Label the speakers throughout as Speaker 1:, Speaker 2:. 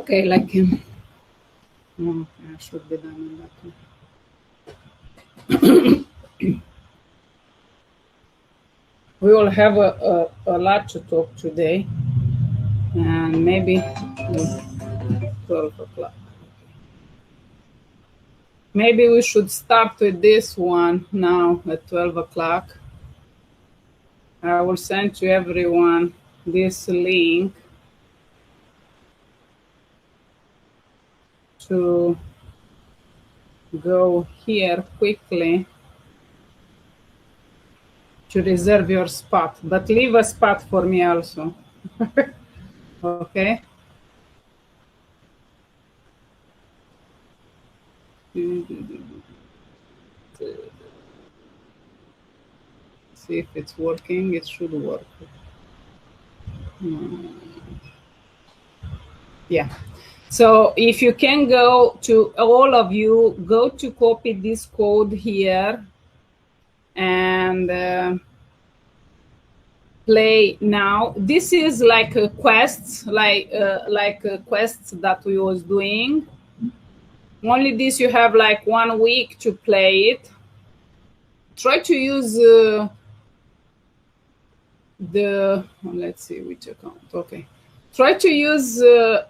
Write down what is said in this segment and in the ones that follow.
Speaker 1: okay, like him. Oh, I should be done in that one. We will have a lot to talk today, and maybe 12 o'clock. Maybe we should start with this one now at 12 o'clock. I will send to everyone this link to go here quickly to reserve your spot, but leave a spot for me also. Okay. See if it's working. It should work. Yeah. So if you can go to, all of you, go to copy this code here and play now. This is like a quests, like quests that we was doing. Only this, you have like 1 week to play it. Try to use let's see which account. Okay. Try to use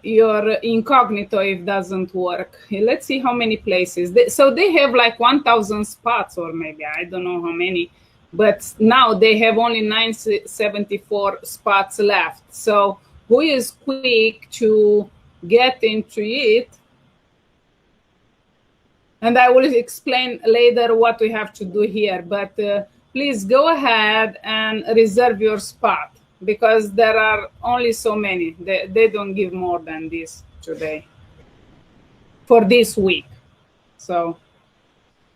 Speaker 1: your incognito if it doesn't work. Let's see how many places. So they have like 1,000 spots, or maybe, I don't know how many, but now they have only 974 spots left. So who is quick to get into it? And I will explain later what we have to do here, but please go ahead and reserve your spot, because there are only so many. They don't give more than this today for this week. So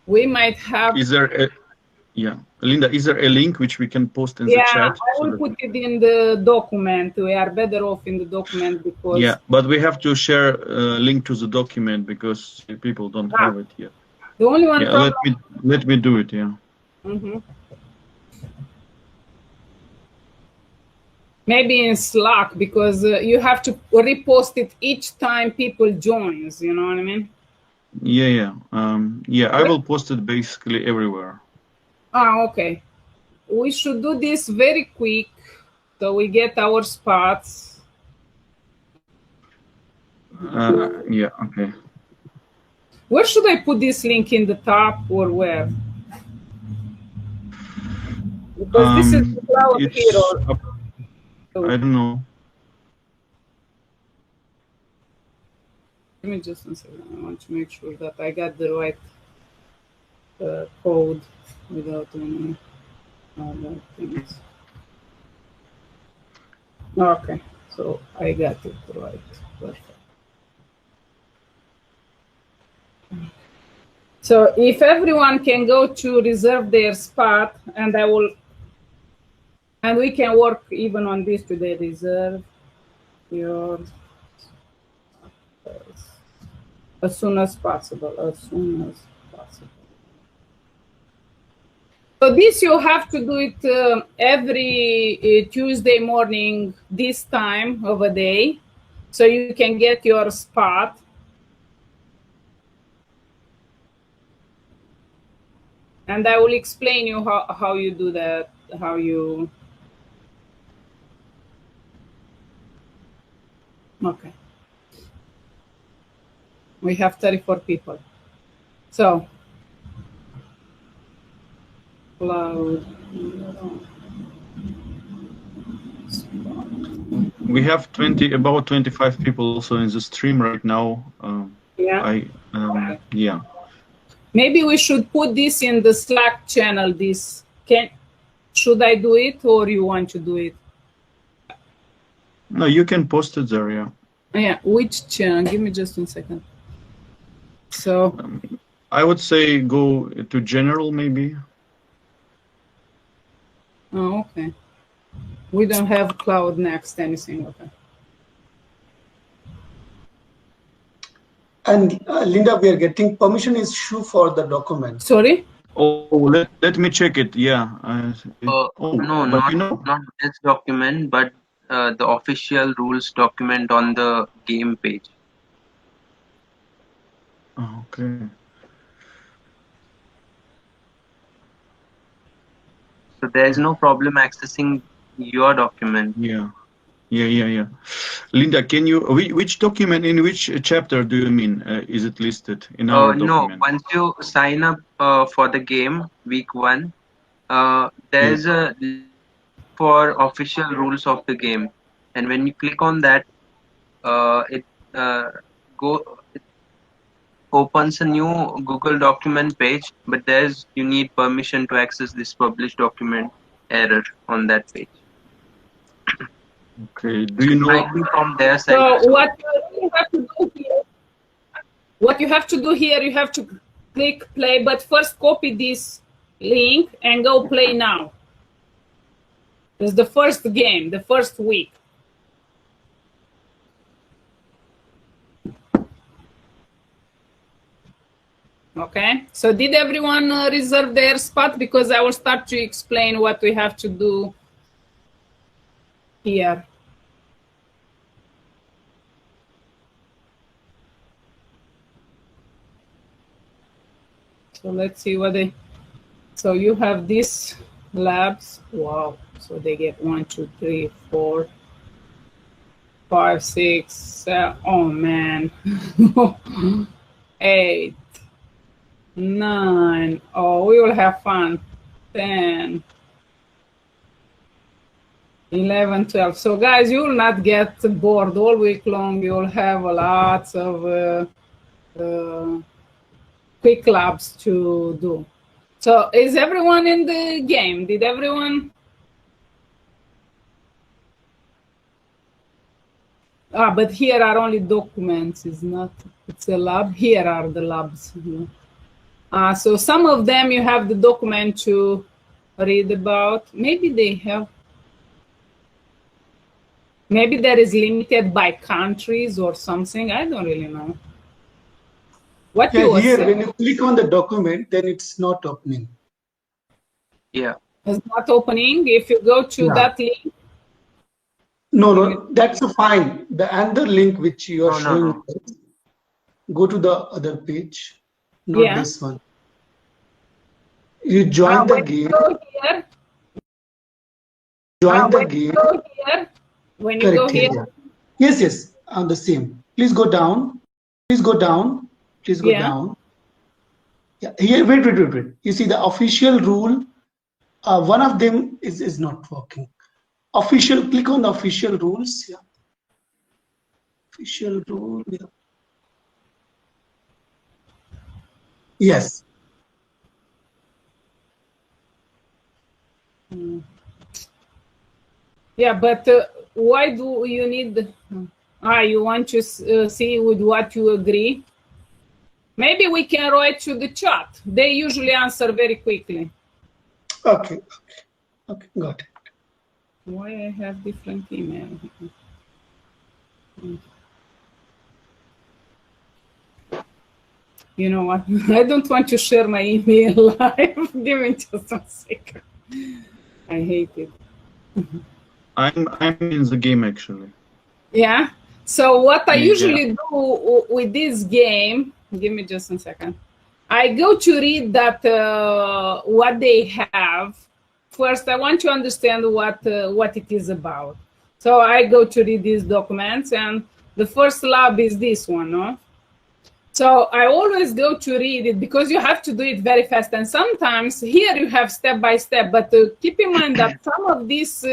Speaker 1: we might have...
Speaker 2: Is there a... Yeah, Linda, is there a link which we can post in the chat?
Speaker 1: Yeah, I will put it in the document. We are better off in the document because...
Speaker 2: Yeah, but we have to share a link to the document because people don't have it yet.
Speaker 1: The only one...
Speaker 2: Yeah, let me do it, yeah.
Speaker 1: Mm-hmm. Maybe in Slack, because you have to repost it each time people joins, you know what I mean?
Speaker 2: Yeah. Yeah, I will post it basically everywhere.
Speaker 1: Ah, okay. We should do this very quick so we get our spots.
Speaker 2: Yeah, okay.
Speaker 1: Where should I put this link, in the top or where? Because this is the Cloud Hero.
Speaker 2: I don't know.
Speaker 1: Give me just a second. I want to make sure that I got the right code without any other things. Okay, so I got it right. Perfect. So if everyone can go to reserve their spot, and I will, and we can work even on this today. Reserve your as soon as possible. As soon as possible. So this you have to do it every Tuesday morning, this time of a day, so you can get your spot. And I will explain you how you do that, how you... Okay. We have 34 people. So, Cloud.
Speaker 2: We have about 25 people also in the stream right now.
Speaker 1: Yeah.
Speaker 2: Yeah.
Speaker 1: Maybe we should put this in the Slack channel. Should I do it, or you want to do it?
Speaker 2: No, you can post it there, yeah.
Speaker 1: Yeah, which channel? Give me just 1 second. So
Speaker 2: I would say go to general, maybe.
Speaker 1: Oh, okay. We don't have Cloud Next anything, okay.
Speaker 3: And Linda, we are getting permission issue for the document.
Speaker 1: Sorry?
Speaker 2: Oh, let me check it. Yeah.
Speaker 4: No, not this document, but the official rules document on the game page.
Speaker 2: Oh, okay.
Speaker 4: So there is no problem accessing your document.
Speaker 2: Yeah. Linda, can you, which document in which chapter do you mean? Is it listed in our
Speaker 4: No,
Speaker 2: document?
Speaker 4: once you sign up for the game, week 1, there's a link for official rules of the game. And when you click on that, it it opens a new Google document page, but you need permission to access this published document error on that page.
Speaker 2: Okay. Do you know?
Speaker 4: Might be from their side.
Speaker 1: So what you have to do here, you have to click play, but first copy this link and go play now. It's the first game, the first week. Okay, so did everyone reserve their spot? Because I will start to explain what we have to do here. So let's see what they, so you have these labs. Wow, so they get 1, 2, 3, 4, 5, 6, 7, oh man. 8, 9, oh, we will have fun. 10, 11, 12. So guys, you will not get bored all week long. You will have lots of quick labs to do. So is everyone in the game? Did everyone? But here are only documents. It's not, it's a lab. Here are the labs. So some of them you have the document to read about. Maybe they have, maybe that is limited by countries or something. I don't really know. What
Speaker 3: Yeah,
Speaker 1: you
Speaker 3: here
Speaker 1: say?
Speaker 3: when you click on the document, then it's not opening.
Speaker 4: Yeah.
Speaker 1: It's not opening. If you go to that link.
Speaker 3: No, that's fine. The other link which you are showing,
Speaker 4: no.
Speaker 3: Go to the other page, not this one. You join the game.
Speaker 1: Go here.
Speaker 3: Join the game.
Speaker 1: Go here. When you go here.
Speaker 3: Yes, on the same. Please go down. Please go down. Please go down. Yeah, here, wait. You see the official rule. One of them is not working. Official, click on the official rules. Yeah. Official rule. Yeah. Yes.
Speaker 1: Yeah, but why do you need? You want to see with what you agree? Maybe we can write to the chat. They usually answer very quickly.
Speaker 3: Okay, got it.
Speaker 1: Why I have different email? You know what? I don't want to share my email live. Give me just a second. I hate it.
Speaker 2: I'm in the game actually.
Speaker 1: Yeah. So what I usually do with this game, give me just a second. I go to read that what they have. First, I want to understand what it is about. So I go to read these documents, and the first lab is this one, no? So I always go to read it because you have to do it very fast. And sometimes here you have step by step, but keep in mind that some of these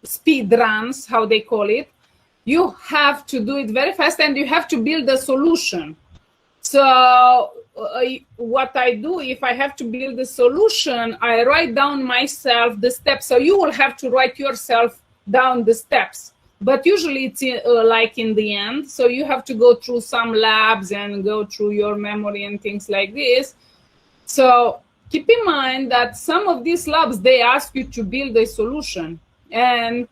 Speaker 1: speed runs, how they call it, you have to do it very fast and you have to build a solution. So what I do, if I have to build a solution, I write down myself the steps. So you will have to write yourself down the steps. But usually it's like in the end. So you have to go through some labs and go through your memory and things like this. So keep in mind that some of these labs, they ask you to build a solution. And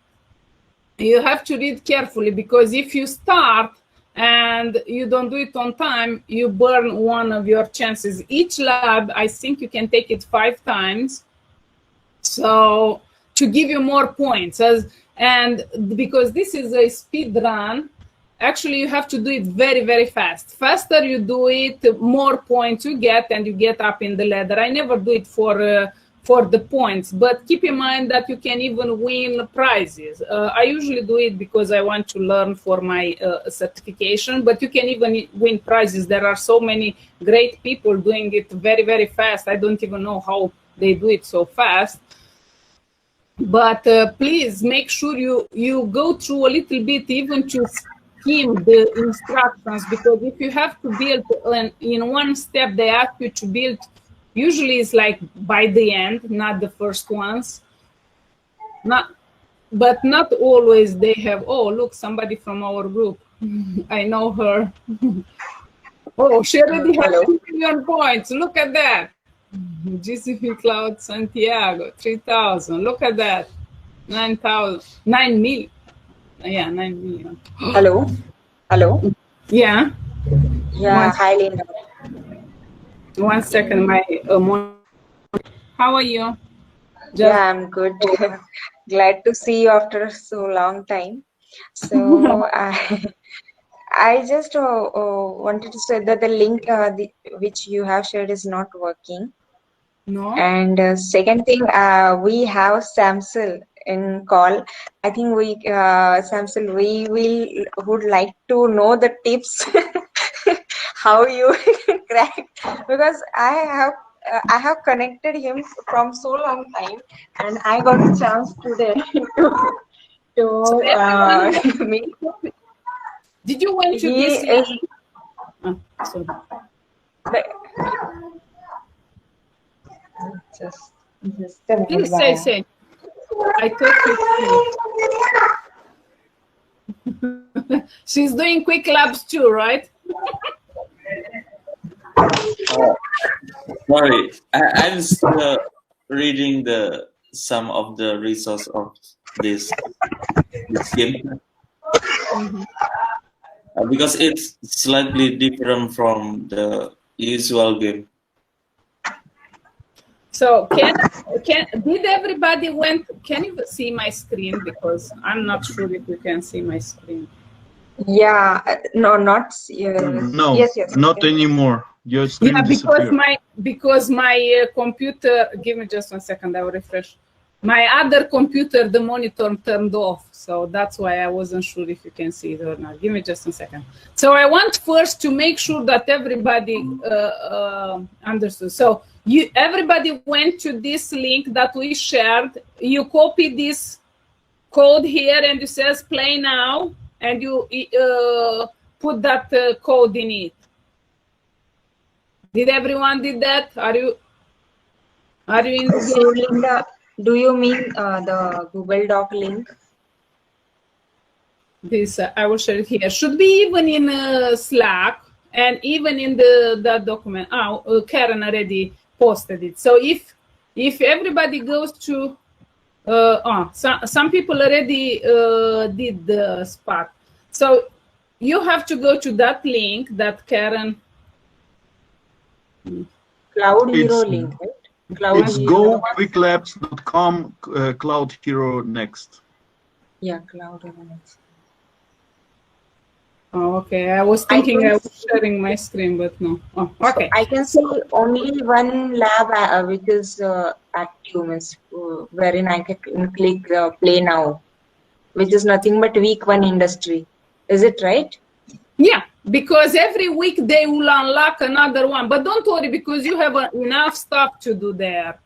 Speaker 1: you have to read carefully, because if you start and you don't do it on time, you burn one of your chances. Each lab, I think you can take it 5 times. So to give you more points, and because this is a speed run, actually you have to do it very, very fast. Faster you do it, more points you get, and you get up in the ladder. I never do it for the points, but keep in mind that you can even win prizes. I usually do it because I want to learn for my certification, but you can even win prizes. There are so many great people doing it very, very fast. I don't even know how they do it so fast. But please make sure you go through a little bit, even to skim the instructions, because if you have to build in one step, they ask you to build. Usually it's like by the end, not the first ones. But not always they have. Oh, look, somebody from our group. I know her. Oh, she already has 2 million points. Look at that. GCP Cloud Santiago, 3,000. Look at that. 9,000. 9 million. Yeah, 9 million.
Speaker 5: Hello.
Speaker 1: Yeah.
Speaker 5: Yeah. Hi, Linda.
Speaker 1: 1 second. My how are you?
Speaker 5: Yeah, I'm good. Glad to see you after so long time. So I just wanted to say that the link which you have shared is not working.
Speaker 1: No.
Speaker 5: And second thing, we have Samsul in call. I think we Samsul, would like to know the tips how you crack, because I have connected him from so long time, and I got a chance today to meet.
Speaker 1: Did you went to
Speaker 5: He
Speaker 1: this?
Speaker 5: is.
Speaker 1: Sorry.
Speaker 5: Just a minute.
Speaker 1: Please say. I thought she's doing quick labs too, right?
Speaker 6: Sorry, I'm still reading some of the resource of this game. Because it's slightly different from the usual game.
Speaker 1: So did everybody went? Can you see my screen? Because I'm not sure if you can see my screen.
Speaker 5: Yeah, no, not
Speaker 2: no,
Speaker 5: yes,
Speaker 2: not anymore. Your screen
Speaker 1: because my computer. Give me just 1 second. I will refresh. My other computer, the monitor turned off, so that's why I wasn't sure if you can see it or not. Give me just 1 second. So I want first to make sure that everybody understood. So everybody went to this link that we shared. You copy this code here, and it says "play now," and you put that code in it. Did everyone did that? Are you in the
Speaker 5: so, Linda, do you mean the Google Doc link?
Speaker 1: This I will share it here. Should be even in Slack and even in the document. Karen already posted it. So if everybody goes to some people already did the spot. So you have to go to that link that Karen.
Speaker 5: Cloud Hero link, right?
Speaker 2: It's goquicklabs.com Cloud Hero next.
Speaker 5: Yeah, Cloud Hero next.
Speaker 1: Oh, okay. I was thinking I was sharing my screen, but no. Oh, okay.
Speaker 5: So I can see only one lab which is active, wherein I can click play now, which is nothing but week 1 industry. Is it right?
Speaker 1: Yeah, because every week they will unlock another one. But don't worry, because you have enough stuff to do there.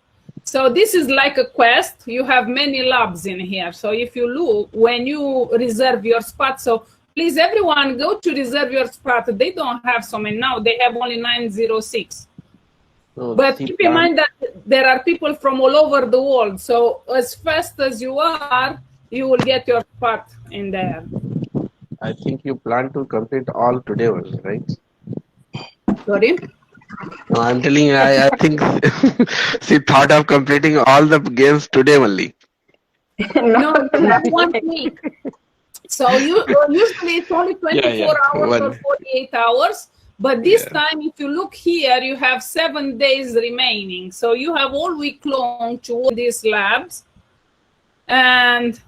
Speaker 1: So this is like a quest. You have many labs in here. So if you look, when you reserve your spot, so please, everyone, go to reserve your spot. They don't have so many now. They have only 906. But keep in mind that there are people from all over the world. So as fast as you are, you will get your spot in there.
Speaker 7: I think you plan to complete all today only, right?
Speaker 1: Sorry?
Speaker 7: No, I'm telling you, I think she thought of completing all the games today only.
Speaker 1: No, 1 week. So usually it's only 24 hours or 48 hours. But this time, if you look here, you have 7 days remaining. So you have all week long to all these labs. And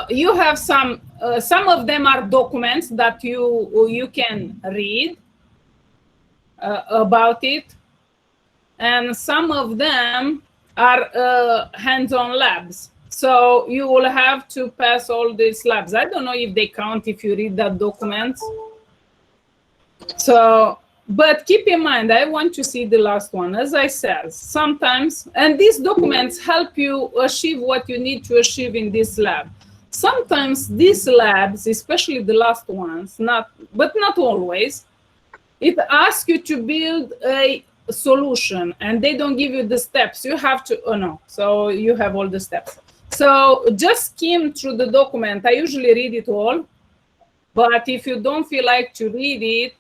Speaker 1: you have some some of them are documents that you can read about it, and some of them are hands-on labs. So you will have to pass all these labs. I don't know if they count if you read that document. So, but keep in mind, I want to see the last one. As I said, sometimes, and these documents help you achieve what you need to achieve in this lab. Sometimes these labs, especially the last ones, but not always, it asks you to build a solution and they don't give you the steps. You have to, oh no, so you have all the steps. So just skim through the document. I usually read it all, but if you don't feel like to read it,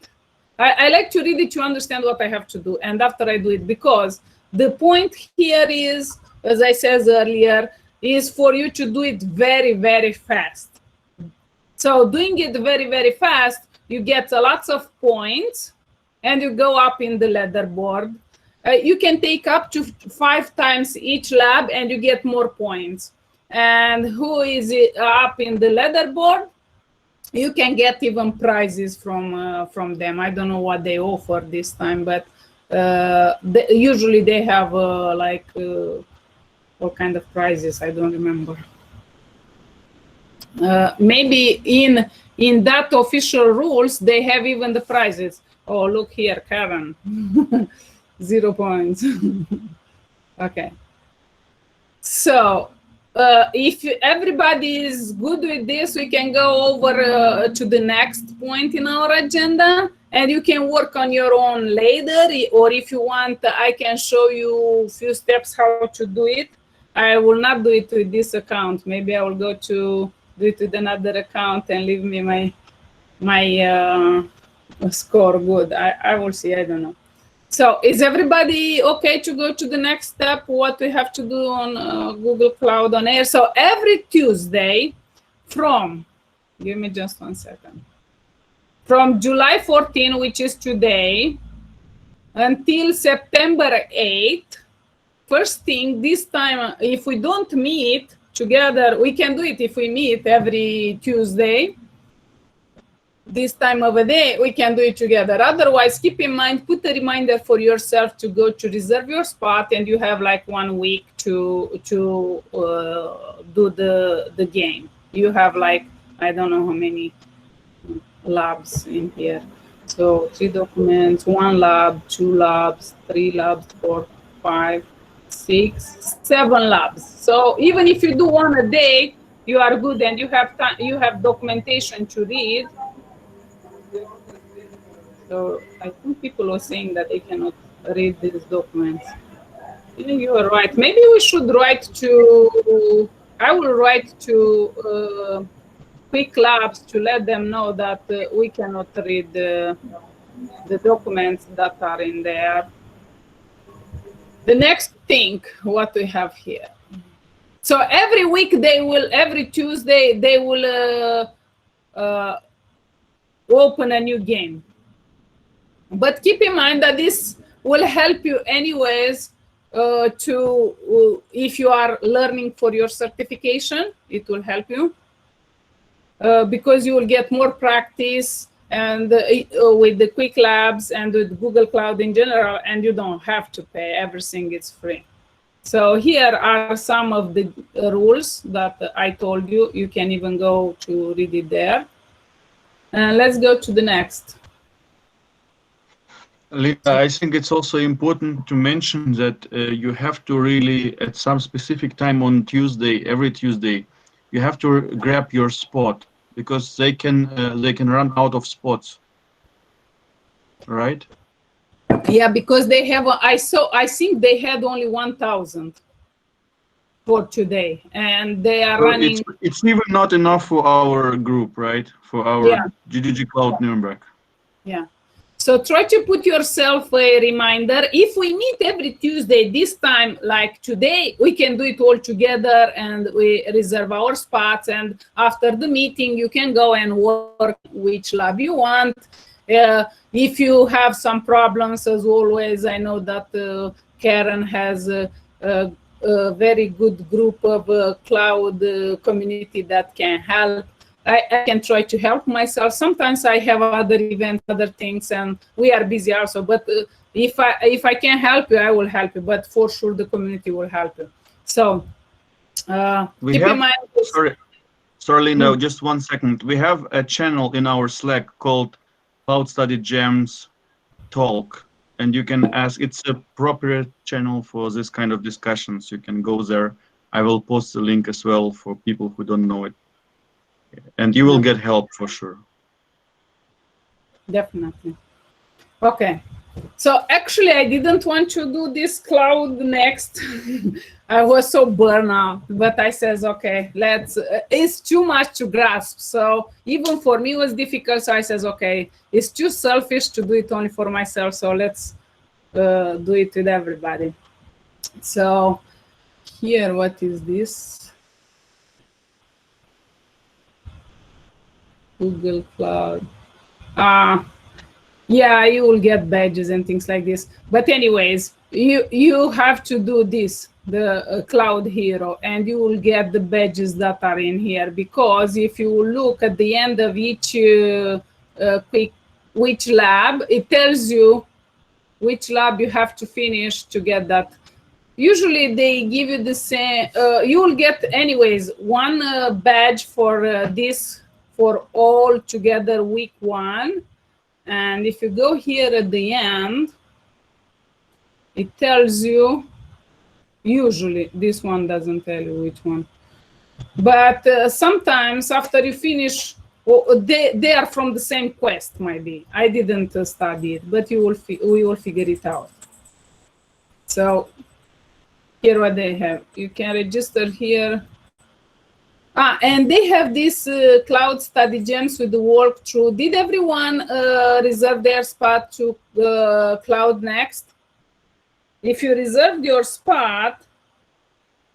Speaker 1: I like to read it to understand what I have to do, and after I do it, because the point here is, as I said earlier, is for you to do it very, very fast. So doing it very, very fast, you get lots of points and you go up in the leaderboard. You can take up to 5 times each lab and you get more points. And who is up in the leaderboard? You can get even prizes from them. I don't know what they offer this time, but usually they have like what kind of prizes, I don't remember. Maybe in that official rules they have even the prizes. Oh, look here, Karen. 0 points. Okay. So if everybody is good with this, we can go over to the next point in our agenda, and you can work on your own later, or if you want, I can show you a few steps how to do it. I will not do it with this account. Maybe I will go to do it with another account and leave me my score good. I will see, I don't know. So is everybody okay to go to the next step, what we have to do on Google Cloud on Air? So every Tuesday from, give me just 1 second, from July 14, which is today, until September 8th, first thing, this time, if we don't meet together, we can do it if we meet every Tuesday. This time of the day, we can do it together. Otherwise, keep in mind, put a reminder for yourself to go to reserve your spot, and you have like 1 week to do the game. You have like, I don't know how many labs in here. So 3 documents, 1 lab, 2 labs, 3 labs, 4, 5, 6, 7 labs. So even if you do 1 a day, you are good, and you have time, you have documentation to read. So I think people are saying that they cannot read these documents. I think you are right. Maybe we should write to, I will write to Quick Labs to let them know that we cannot read the documents that are in there. The next thing, what we have here. So every week they will, every Tuesday, they will open a new game. But keep in mind that this will help you anyways if you are learning for your certification, it will help you because you will get more practice and with the Quick Labs and with Google Cloud in general, and you don't have to pay, everything is free. So here are some of the rules that I told you. You can even go to read it there. Let's go to the next.
Speaker 2: Linda, I think it's also important to mention that you have to really, at some specific time on Tuesday, every Tuesday, you have to grab your spot because they can run out of spots, right?
Speaker 1: Yeah, because they have. I think they had only 1,000 for today, and they are running.
Speaker 2: It's even not enough for our group, right? For our GDG Cloud Nuremberg.
Speaker 1: Yeah. So try to put yourself a reminder. If we meet every Tuesday, this time, like today, we can do it all together and we reserve our spots. And after the meeting, you can go and work which lab you want. If you have some problems, as always, I know that Karen has a very good group of cloud community that can help. I can try to help myself. Sometimes I have other events, other things, and we are busy also. But if I can help you, I will help you. But for sure, the community will help you. So keep in mind.
Speaker 2: Sorry, Linda, just 1 second. We have a channel in our Slack called Cloud Study Gems Talk, and you can ask. It's a appropriate channel for this kind of discussions. You can go there. I will post the link as well for people who don't know it, and you will get help for sure.
Speaker 1: Definitely. Okay. So actually, I didn't want to do this cloud next. I was so burned out, but I says, okay, let's. It's too much to grasp. So even for me, it was difficult. So I says, okay, it's too selfish to do it only for myself. So let's do it with everybody. So here, what is this? Google Cloud. Yeah, you will get badges and things like this. But anyways, you have to do this, the Cloud Hero, and you will get the badges that are in here. Because if you look at the end of each which lab, it tells you which lab you have to finish to get that. Usually they give you the same. You will get anyways one badge for this for all together week 1. And if you go here at the end, it tells you, usually this one doesn't tell you which one, but sometimes after you finish, they are from the same quest, maybe. I didn't study it, but we will figure it out. So here what they have, you can register here. And they have this Cloud Study Gems with the walkthrough. Did everyone reserve their spot to Cloud Next? If you reserved your spot,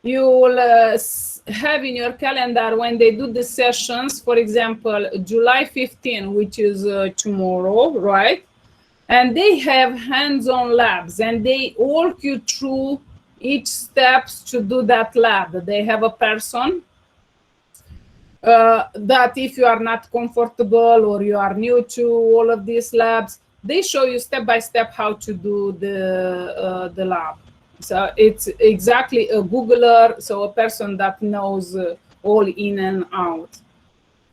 Speaker 1: you will have in your calendar when they do the sessions, for example, July 15, which is tomorrow, right? And they have hands-on labs, and they walk you through each steps to do that lab. They have a person that if you are not comfortable or you are new to all of these labs, they show you step by step how to do the lab. So it's exactly a Googler, so a person that knows all in and out.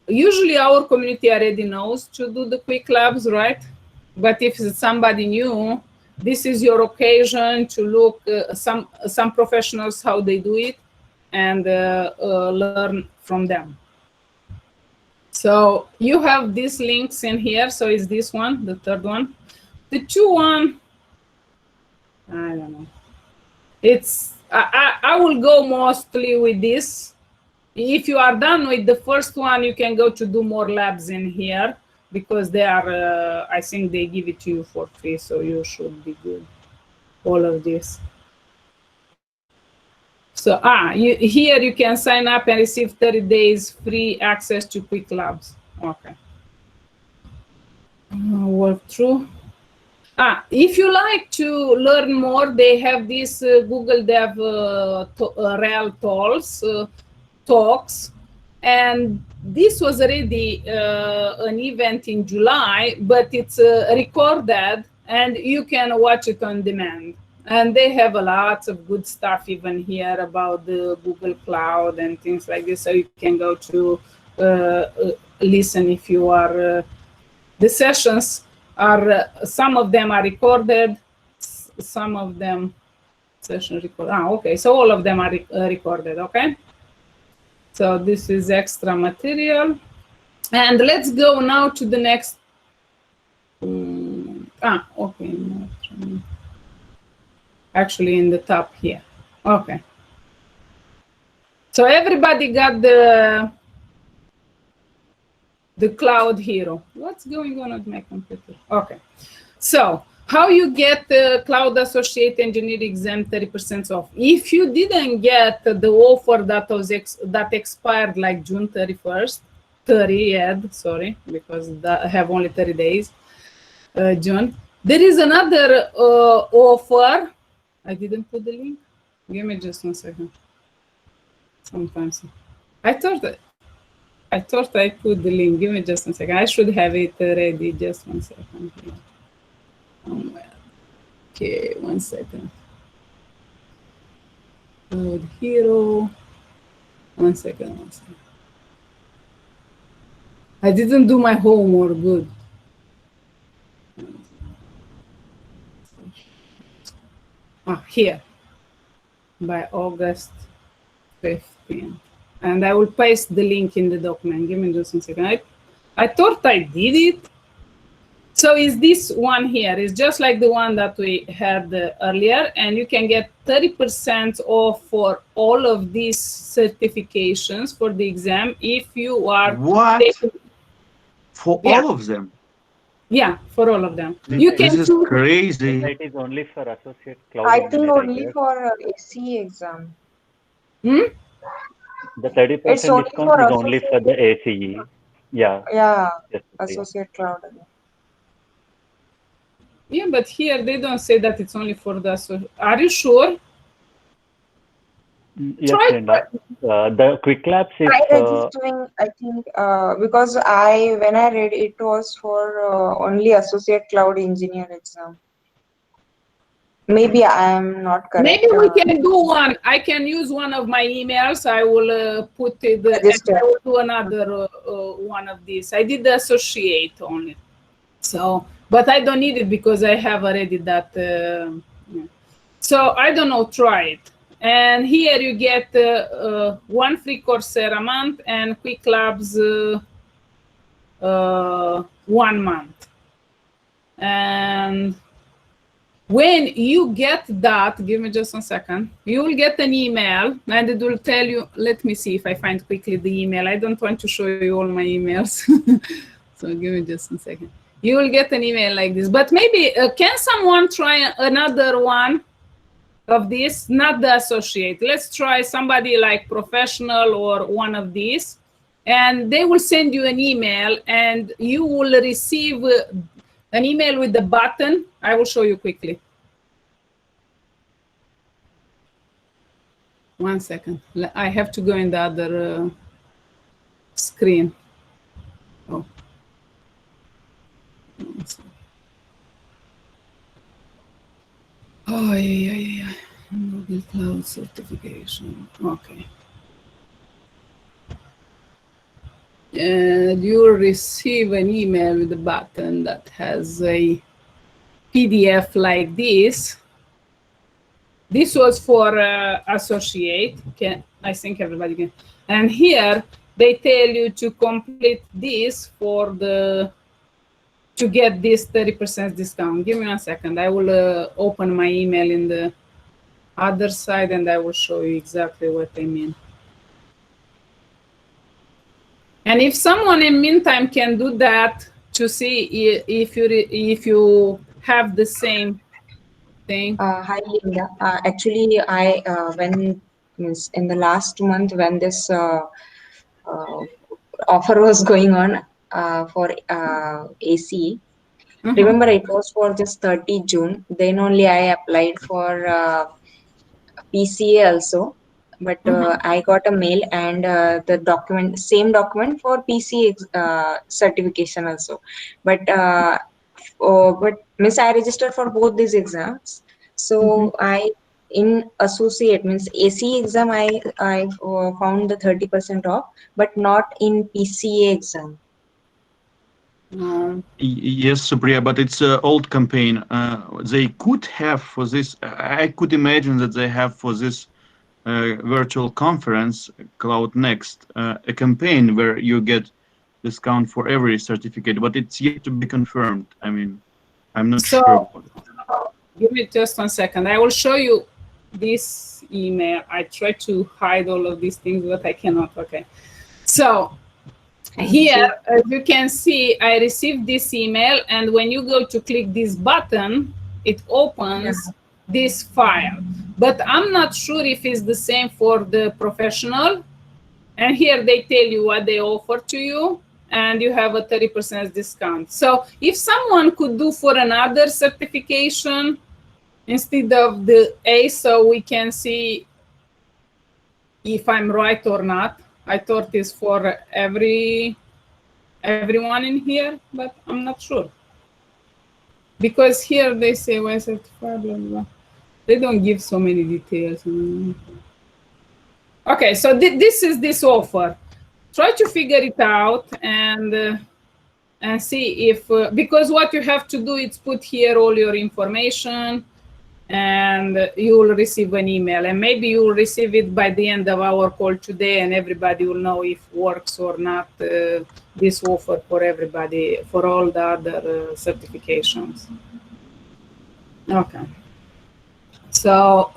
Speaker 1: Usually our community already knows to do the quick labs, right? But if it's somebody new, this is your occasion to look some professionals how they do it and learn from them. So you have these links in here. So is this one, the third one? The 2 one, I don't know. It's I will go mostly with this. If you are done with the first one, you can go to do more labs in here because they are, I think they give it to you for free. So you should be good. All of this. So here you can sign up and receive 30 days free access to quick labs. Okay. Walk through. If you like to learn more, they have this Google Dev Real talks, and this was already an event in July, but it's recorded and you can watch it on demand. And they have a lot of good stuff even here about the Google Cloud and things like this. So you can go to listen if you are. The sessions are, some of them are recorded, some of them session record. Okay, so all of them are recorded, okay? So this is extra material. And let's go now to the next. Okay. Actually in the top here. Okay. So everybody got the Cloud Hero. What's going on with my computer? Okay. So how you get the Cloud Associate Engineer exam 30% off? If you didn't get the offer that was that expired like June 31st, 30th, sorry, because I have only 30 days, June. There is another offer. I didn't put the link. Give me just 1 second. Sometimes I thought that I thought I put the link. Give me just 1 second. I should have it ready. Just 1 second. Okay, 1 second. Code hero. 1 second, 1 second. I didn't do my homework. Good. Here. By August 15th. And I will paste the link in the document. Give me just 1 second. I thought I did it. So is this one here? It's just like the one that we had earlier, and you can get 30% off for all of these certifications for the exam if you are
Speaker 2: for all of them.
Speaker 1: Yeah, for all of them. You
Speaker 2: This is crazy.
Speaker 8: It is only for associate cloud.
Speaker 5: I think only for AC exam.
Speaker 8: The 30% discount is only for the ACE. Yeah.
Speaker 5: Yeah, associate cloud.
Speaker 1: Yeah, but here they don't say that it's only for the associate. Are you sure?
Speaker 8: Yes, Linda. The quick labs is.
Speaker 5: I registering, I think, because when I read it was for only associate cloud engineer exam. Maybe I am not correct.
Speaker 1: Maybe we can do one. I can use one of my emails. I will put it. I will do another one of these. I did the associate only. So, but I don't need it because I have already that. So I don't know. Try it. And here you get 1 free Coursera a month and Quick Labs 1 month. And when you get that, give me just 1 second, you will get an email and it will tell you, let me see if I find quickly the email. I don't want to show you all my emails. So give me just 1 second. You will get an email like this, but maybe, can someone try another one of this? Not the associate. Let's try somebody like professional or one of these, and they will send you an email and you will receive an email with the button. I will show you quickly. 1 second. I have to go in the other screen. Oh. Oh, yeah. Google Cloud certification. Okay. And you'll receive an email with a button that has a PDF like this. This was for associate. I think everybody can. And here they tell you to complete this to get this 30% discount. Give me 1 second. I will open my email in the other side and I will show you exactly what I mean. And if someone in meantime can do that to see if you have the same thing.
Speaker 5: Hi, Linda. Actually, I when in the last month when this offer was going on for AC. Remember, it was for just 30 June. Then only I applied for PCA also. But I got a mail and the same document for PCA certification also. But Miss, I registered for both these exams. So in associate means AC exam, I found the 30% off, but not in PCA exam.
Speaker 2: Yes, Supriya, but it's an old campaign. They could have for this. I could imagine that they have for this virtual conference, Cloud Next, a campaign where you get discount for every certificate, but it's yet to be confirmed. I mean, I'm not sure.
Speaker 1: Give me just 1 second. I will show you this email. I try to hide all of these things, but I cannot. Okay. So here, as you can see, I received this email, and when you go to click this button, it opens this file. But I'm not sure if it's the same for the professional. And here they tell you what they offer to you, and you have a 30% discount. So if someone could do for another certification instead of the A, so we can see if I'm right or not. I thought it's for everyone in here, but I'm not sure. Because here they say when certified, blah, blah, blah. They don't give so many details. Okay, so this is this offer. Try to figure it out and see if, because what you have to do is put here all your information, and you will receive an email, and maybe you will receive it by the end of our call today, and everybody will know if works or not, this offer for everybody, for all the other certifications. Okay. So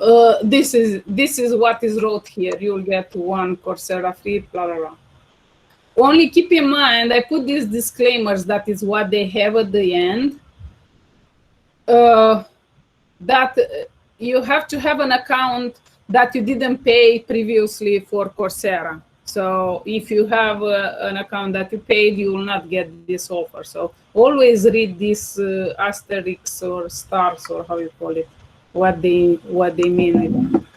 Speaker 1: this is what is wrote here. You'll get one Coursera free, blah, blah, blah. Only keep in mind, I put these disclaimers, that is what they have at the end, that you have to have an account that you didn't pay previously for Coursera. So if you have an account that you paid, you will not get this offer. So always read these asterisks or stars, or how you call it, what they mean.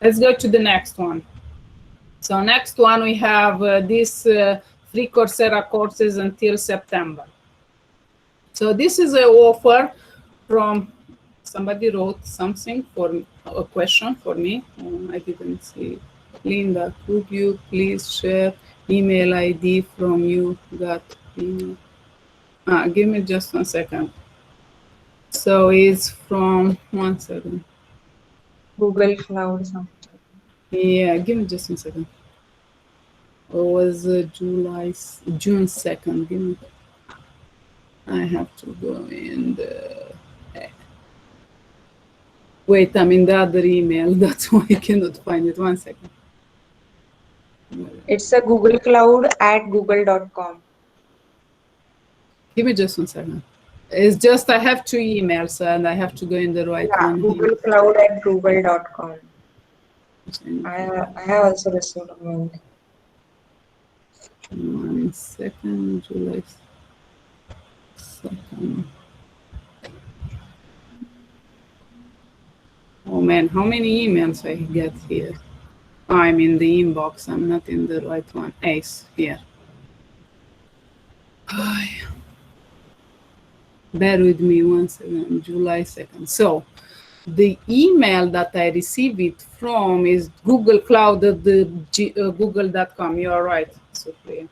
Speaker 1: Let's go to the next one. So next one, we have this free Coursera courses until September. So this is an offer from, somebody wrote something for a question for me. I didn't see. Linda, could you please share email ID from you got email? Give me just 1 second. So it's from, 1 second.
Speaker 5: Google Cloud something.
Speaker 1: Yeah, give me just 1 second. It was June 2nd. Give me. I have to go in the. Wait, I'm in the other email. That's why I cannot find it. 1 second.
Speaker 5: It's a Google Cloud at google.com.
Speaker 1: Give me just 1 second. It's just I have 2 emails and I have to go in the right one.
Speaker 5: Google Cloud at google.com. I have also received a mail.
Speaker 1: 1 second, July 2nd. Oh man, how many emails I get here? I'm in the inbox. I'm not in the right one. Ace here. Bear with me 1 second. July 2nd. So the email that I received it from is Google Cloud at google.com. You are right, Sophia.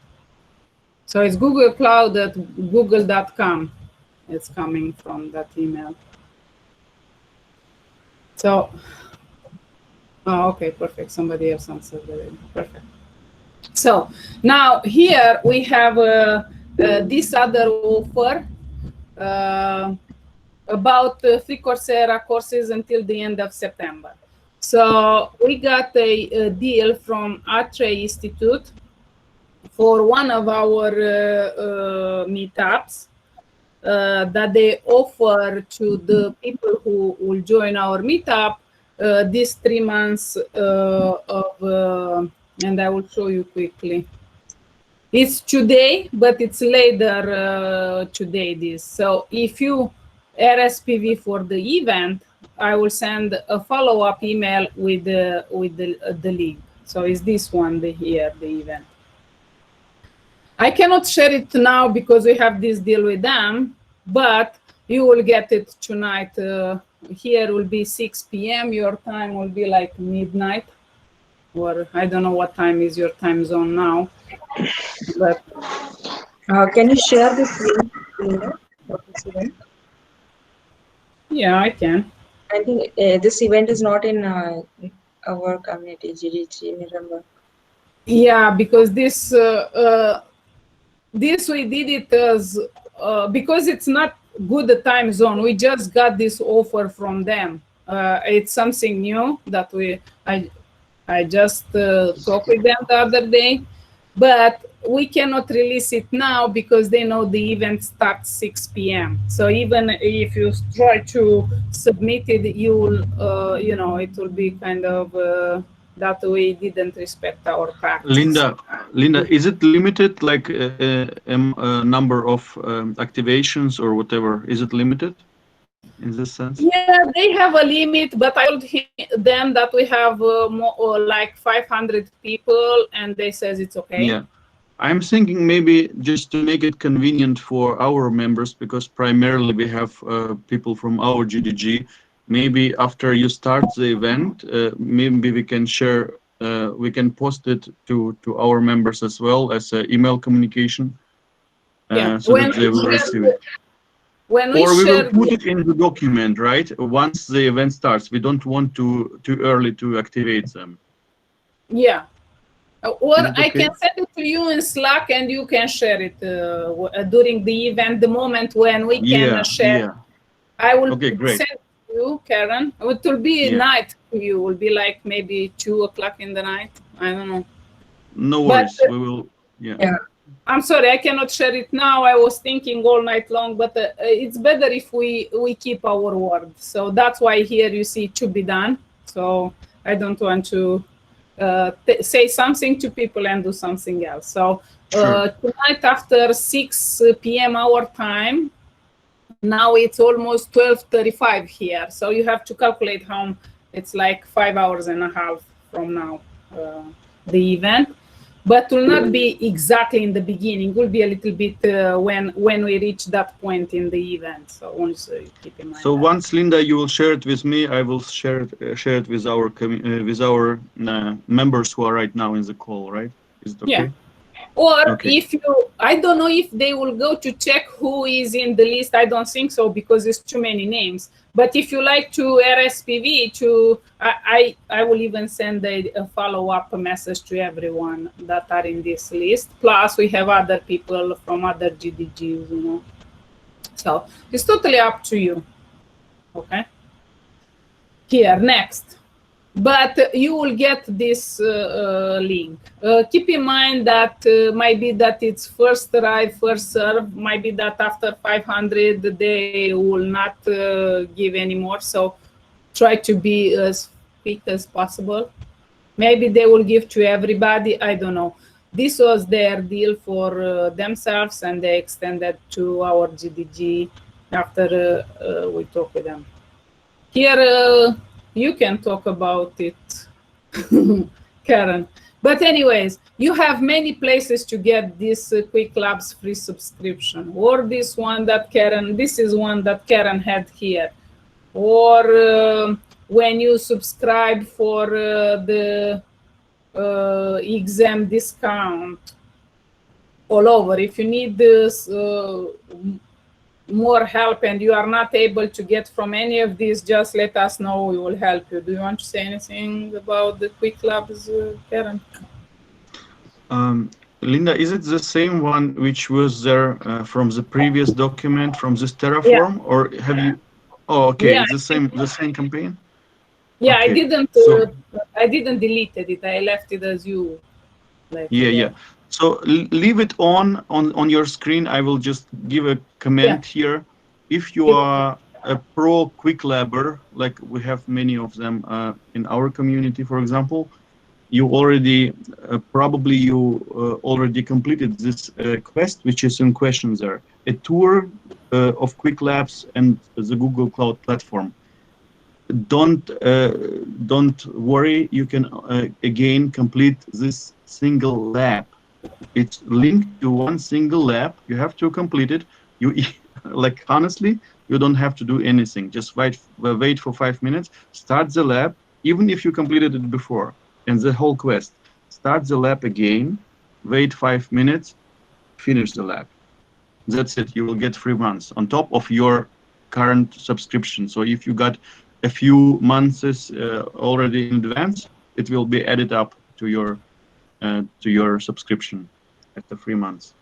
Speaker 1: So it's Google Cloud at google.com. It's coming from that email. So, okay, perfect. Somebody else answered already. Perfect. So now here we have this other offer about free Coursera courses until the end of September. So we got a deal from Atre Institute for one of our meetups that they offer to the people who will join our meetup these 3 months of, and I will show you quickly. It's today, but it's later today this. So if you RSPV for the event, I will send a follow-up email with the link. So it's this one here, the event. I cannot share it now because we have this deal with them, but you will get it tonight. Here will be 6 p.m. Your time will be like midnight, or I don't know what time is your time zone now. But
Speaker 5: can you share this link for this event?
Speaker 1: Yeah, I can.
Speaker 5: I think this event is not in our community, GDG, remember?
Speaker 1: Yeah, because this we did it as because it's not good time zone. We just got this offer from them. It's something new that I just talked with them the other day, but we cannot release it now because they know the event starts 6 p.m. So even if you try to submit it, you will, it will be kind of that we didn't respect our practice.
Speaker 2: Linda, is it limited, like a number of activations or whatever? Is it limited? in this sense?
Speaker 1: Yeah, they have a limit, but I told them that we have like 500 people, and they says it's okay.
Speaker 2: Yeah. I'm thinking maybe just to make it convenient for our members, because primarily we have people from our GDG. Maybe after you start the event, maybe we can share, we can post it to our members as well as email communication, so that they will receive it.
Speaker 1: When
Speaker 2: or we will put it in the document, right? Once the event starts, we don't want to too early to activate them.
Speaker 1: Yeah. Or
Speaker 2: okay?
Speaker 1: I can send it to you in Slack, and you can share it during the event, the moment when we can share.
Speaker 2: Yeah.
Speaker 1: I will
Speaker 2: great.
Speaker 1: send it to you, Karen. It will be night to you. It will be like maybe 2 o'clock in the night. I don't know.
Speaker 2: No worries. We will. Yeah.
Speaker 1: I'm sorry, I cannot share it now. I was thinking all night long, but it's better if we keep our word. So that's why here you see to be done. So I don't want to say something to people and do something else. So tonight after 6 p.m. our time, now it's almost 12:35 here. So you have to calculate how it's like 5 hours and a half from now, the event. But will not be exactly in the beginning. Will be a little bit when we reach that point in the event. So once keep in mind.
Speaker 2: So once Linda, you will share it with me, I will share it with our members who are right now in the call. Right? Is it okay?
Speaker 1: Yeah. Or if you, I don't know if they will go to check who is in the list. I don't think so, because there's too many names. But if you like to RSPV, I will even send a follow-up message to everyone that are in this list. Plus, we have other people from other GDGs, you know. So it's totally up to you. Okay. Here, next. But you will get this link. Keep in mind that might be that it's first arrive, first serve. Might be that after 500 they will not give anymore. So try to be as quick as possible. Maybe they will give to everybody. I don't know. This was their deal for themselves, and they extended to our GDG after we talk with them. Here. You can talk about it, Karen. But anyways, you have many places to get this Quick Labs free subscription, or this one that Karen, this is one that Karen had here. Or when you subscribe for the exam discount all over. If you need this more help and you are not able to get from any of these, just let us know. We will help you. Do you want to say anything about the Quick Labs, Karen?
Speaker 2: Linda, is it the same one which was there from the previous document, from this Terraform, or have you? Oh, okay, it's the same campaign.
Speaker 1: Yeah, okay. I didn't delete it. I left it as you.
Speaker 2: Yeah. So leave it on your screen. I will just give a comment here. If you are a pro Quick Labber, like we have many of them in our community, for example, you already probably already completed this quest, which is in question there, a tour of Quick Labs and the Google Cloud Platform. Don't worry. You can again complete this single lab. It's linked to one single lab. You have to complete it. You like, honestly, you don't have to do anything. Just wait for 5 minutes. Start the lab, even if you completed it before, and the whole quest. Start the lab again. Wait 5 minutes. Finish the lab. That's it. You will get 3 months on top of your current subscription. So if you got a few months already in advance, it will be added up to your subscription after 3 months.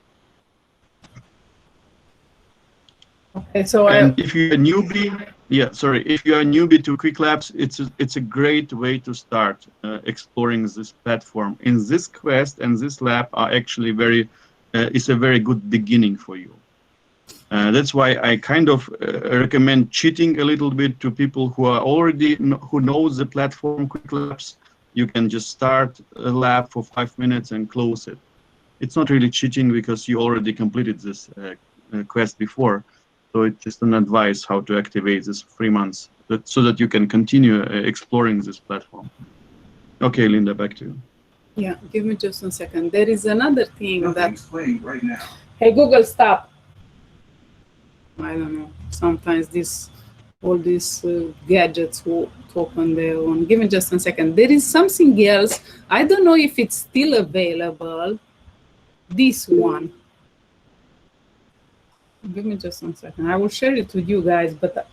Speaker 1: Okay, so
Speaker 2: if you're a newbie, if you're a newbie to Quick Labs, it's a great way to start exploring this platform. In this quest and this lab are actually it's a very good beginning for you. That's why I kind of recommend cheating a little bit to people who are already who know the platform Quick Labs. You can just start a lab for 5 minutes and close it. It's not really cheating because you already completed this quest before. So it's just an advice how to activate this 3 months, so that you can continue exploring this platform. Okay, Linda, back to you.
Speaker 1: Yeah, give me just one second. There is another thing that. Right now. Hey, Google, stop. I don't know. Sometimes all these gadgets will talk on their own. Give me just one second. There is something else. I don't know if it's still available. This one. Give me just one second. I will share it with you guys. But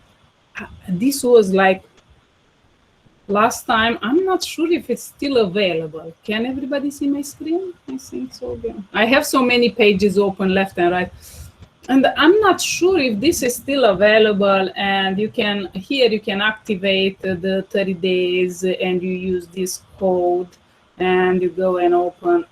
Speaker 1: this was like last time. I'm not sure if it's still available. Can everybody see my screen? I think so. Yeah. I have so many pages open left and right. And I'm not sure if this is still available, and you can activate the 30 days and you use this code and you go and open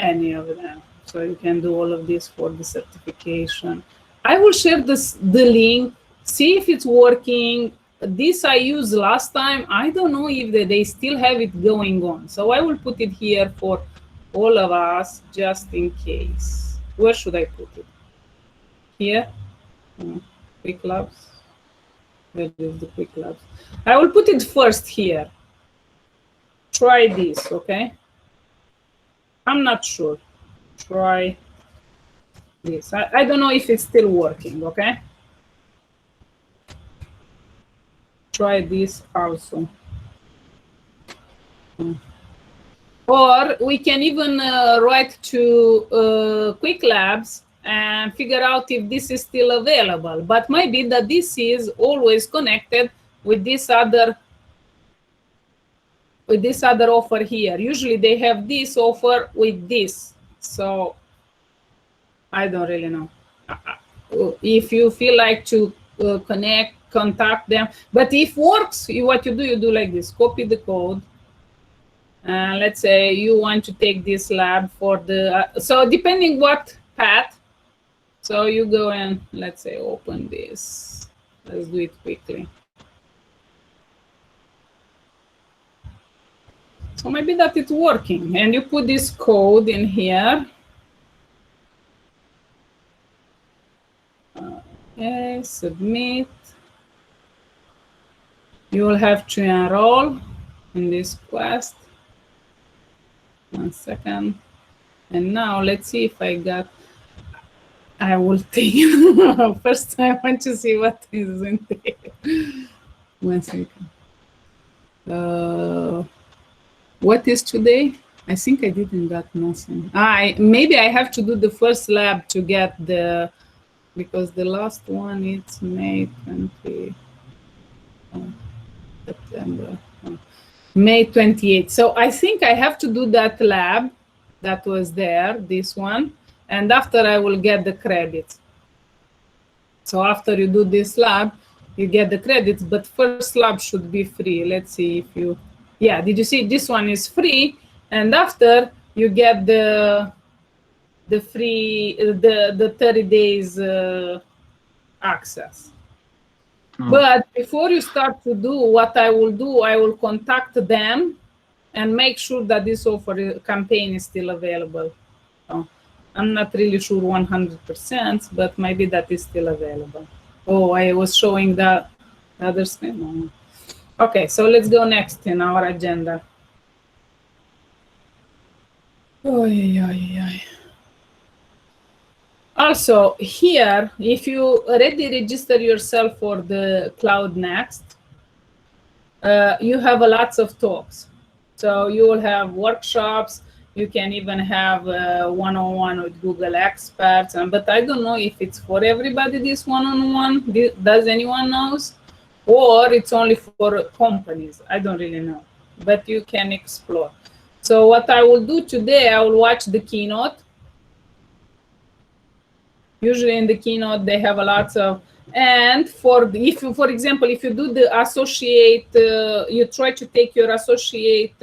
Speaker 1: any of them. So you can do all of this for the certification. I will share the link, see if it's working. This I used last time. I don't know if they still have it going on. So I will put it here for all of us just in case. Where should I put it? Here, quick labs. Where is the quick labs? I will put it first here. Try this, okay? I'm not sure. Try this. I don't know if it's still working, okay? Try this also. Or we can even write to Quick Labs and figure out if this is still available. But maybe that this is always connected with this other offer here. Usually they have this offer with this. So I don't really know. If you feel like to contact them. But if works, what you do like this. Copy the code. Let's say you want to take this lab for the, so depending what path. So you go and let's say open this. Let's do it quickly. So maybe that it's working, and you put this code in here. Okay, submit. You will have to enroll in this quest. 1 second. And now let's see if I got. I will take first I want to see what is in there. 1 second. What is today? I think I didn't get nothing. Maybe I have to do the first lab to get the, because the last one is May 20 September. May 28th. So I think I have to do that lab that was there, this one. And after I will get the credits. So after you do this lab, you get the credits, but first lab should be free. Let's see if you, yeah, did you see this one is free? And after you get the free, the 30 days access. But before you start to do what I will do, I will contact them and make sure that this offer campaign is still available. So I'm not really sure 100%, but maybe that is still available. Oh, I was showing the other screen. No. Okay, so let's go next in our agenda. Also, here, if you already register yourself for the Cloud Next, you have lots of talks. So you will have workshops. You can even have one-on-one with Google experts. But I don't know if it's for everybody, this one-on-one. Does anyone knows? Or it's only for companies. I don't really know. But you can explore. So what I will do today, I will watch the keynote. Usually in the keynote, they have a lot of, and for example, if you do the associate, you try to take your associate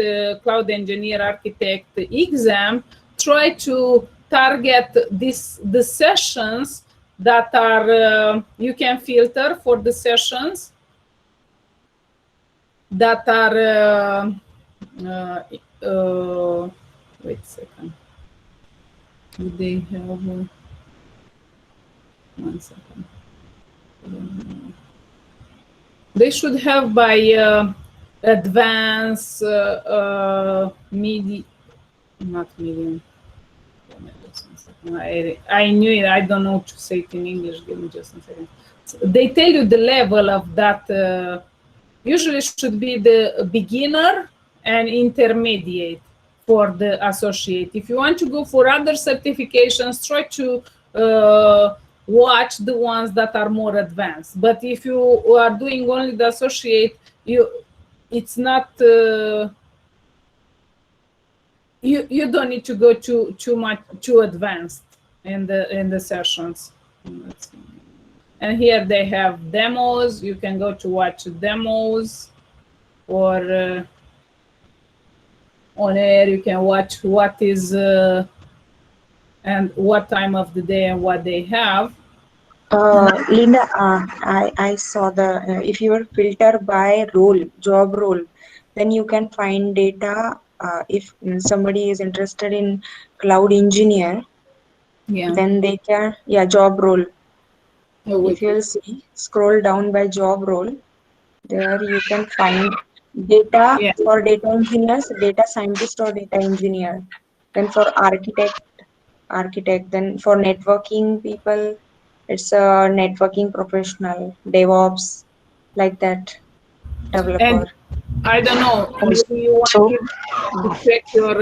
Speaker 1: cloud engineer architect exam, try to target the sessions that are, you can filter for the sessions that are, wait a second, do they have, 1 second. They should have by advanced, not medium. I knew it. I don't know to say it in English. Give me just a second. So they tell you the level of that. Usually should be the beginner and intermediate for the associate. If you want to go for other certifications, try to watch the ones that are more advanced. But if you are doing only the associate, it's not. You don't need to go too advanced in the sessions. Let's see. And here they have demos. You can go to watch demos, or on air you can watch what is and what time of the day and what they have.
Speaker 5: Linda, I saw the if you were filter by role, job role, then you can find data. If somebody is interested in cloud engineer, then they can, job role. If you'll see, scroll down by job role, there you can find data for data engineers, data scientist or data engineer. Then for architect, then for networking people, it's a networking professional, DevOps, like that, developer.
Speaker 1: And I don't know, maybe you want to check your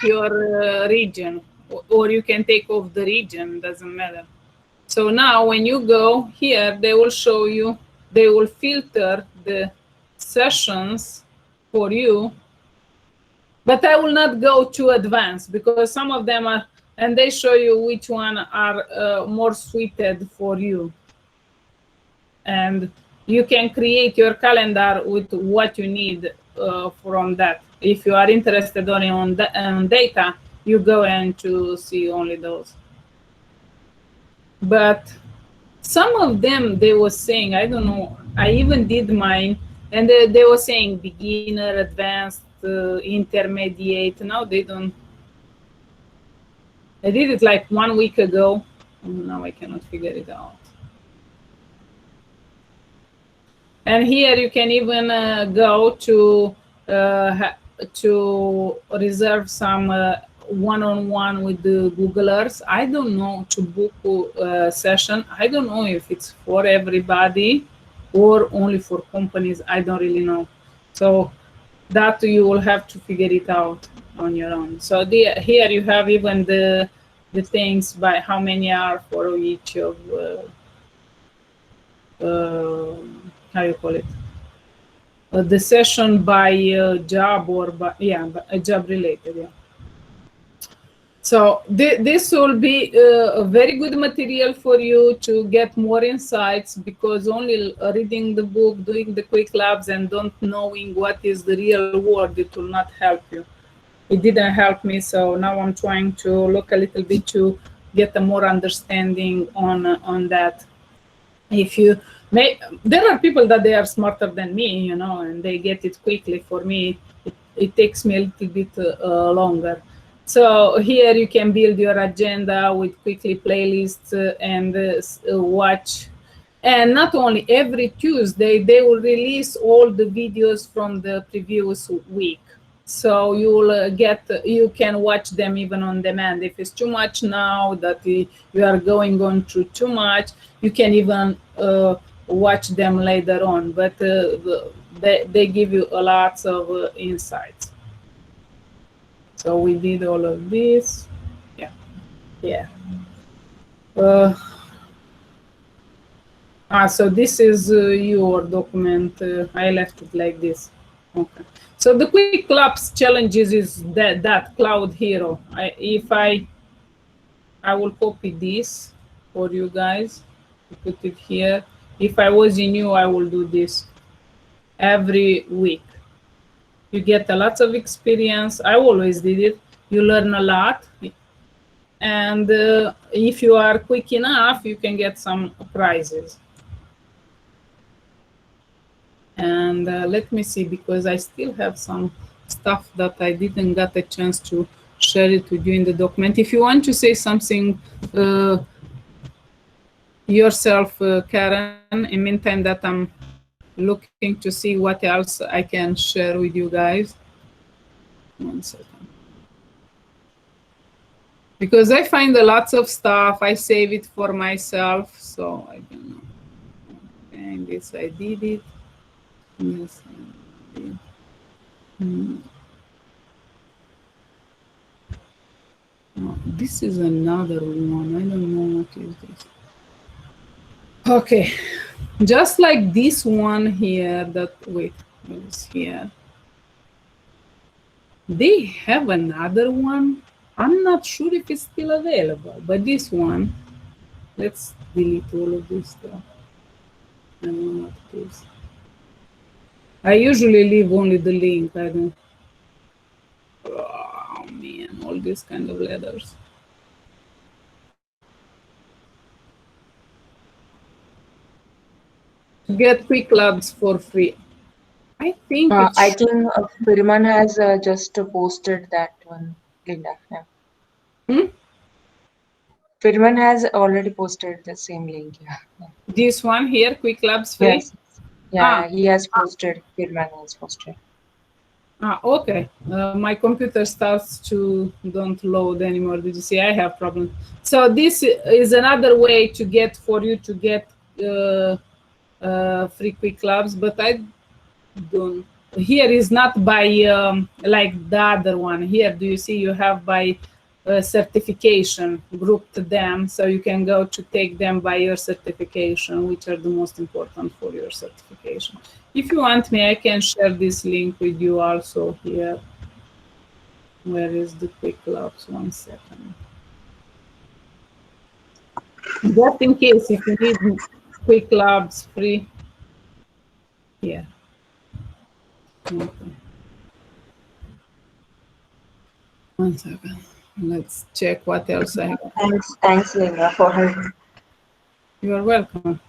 Speaker 1: your region, or you can take off the region, doesn't matter. So now when you go here, they will show you, they will filter the sessions for you. But I will not go too advanced because some of them are, and they show you which one are more suited for you. And you can create your calendar with what you need from that. If you are interested only on data, you go and to see only those. But some of them, they were saying, I don't know, I even did mine, and they were saying beginner, advanced, intermediate. Now they don't. I did it like 1 week ago, and now I cannot figure it out. And here you can even go to reserve some one-on-one with the Googlers. I don't know, to book a session. I don't know if it's for everybody or only for companies. I don't really know. So that you will have to figure it out on your own. So here you have even the things by how many are for each of how you call it, the session by job or by a job related. So this will be a very good material for you to get more insights, because only reading the book, doing the quick labs, and don't knowing what is the real world, it will not help you. It didn't help me, so now I'm trying to look a little bit to get a more understanding on that. If you may, there are people that they are smarter than me, and they get it quickly. For me, it takes me a little bit longer. So here you can build your agenda with quickly playlists and watch. And not only every Tuesday, they will release all the videos from the previous week. So you will you can watch them even on demand. If it's too much now that you are going on through too much, you can even watch them later on. But they give you a lot of insights. So we did all of this. So this is your document. I left it like this. Okay. So the quick labs challenges is that Cloud Hero. I will copy this for you guys, put it here. If I was in you, I will do this every week. You get a lot of experience. I always did it. You learn a lot. And if you are quick enough, you can get some prizes. And let me see, because I still have some stuff that I didn't get a chance to share it with you in the document. If you want to say something, yourself, Karen. In the meantime, that I'm looking to see what else I can share with you guys. 1 second. Because I find lots of stuff, I save it for myself, so I don't know. And this I did it. Yes, I did. Oh, this is another one. I don't know what is this. Okay, just like this one here. That wait, what is here? They have another one. I'm not sure if it's still available, but this one. Let's delete all of this stuff. I don't know what it is. I usually leave only the link. I don't. Oh man, all these kind of letters. Get quick labs for free. I think
Speaker 5: Firman has just posted that one, Linda. Yeah. Firman has already posted the same link. Yeah.
Speaker 1: This one here, quick labs free.
Speaker 5: Yes. Yeah, he has posted. Firman has posted.
Speaker 1: Okay. My computer starts to don't load anymore. Did you see? I have problems. So this is another way to get free quick labs, but I don't. Here is not by like the other one. Here, do you see? You have by certification grouped them, so you can go to take them by your certification, which are the most important for your certification. If you want me, I can share this link with you also here. Where is the quick labs? 1 second. Just in case if you need quick labs free. Here. Okay. 1 second. Let's check what else I have.
Speaker 5: Thanks, Linda, for helping.
Speaker 1: You are welcome.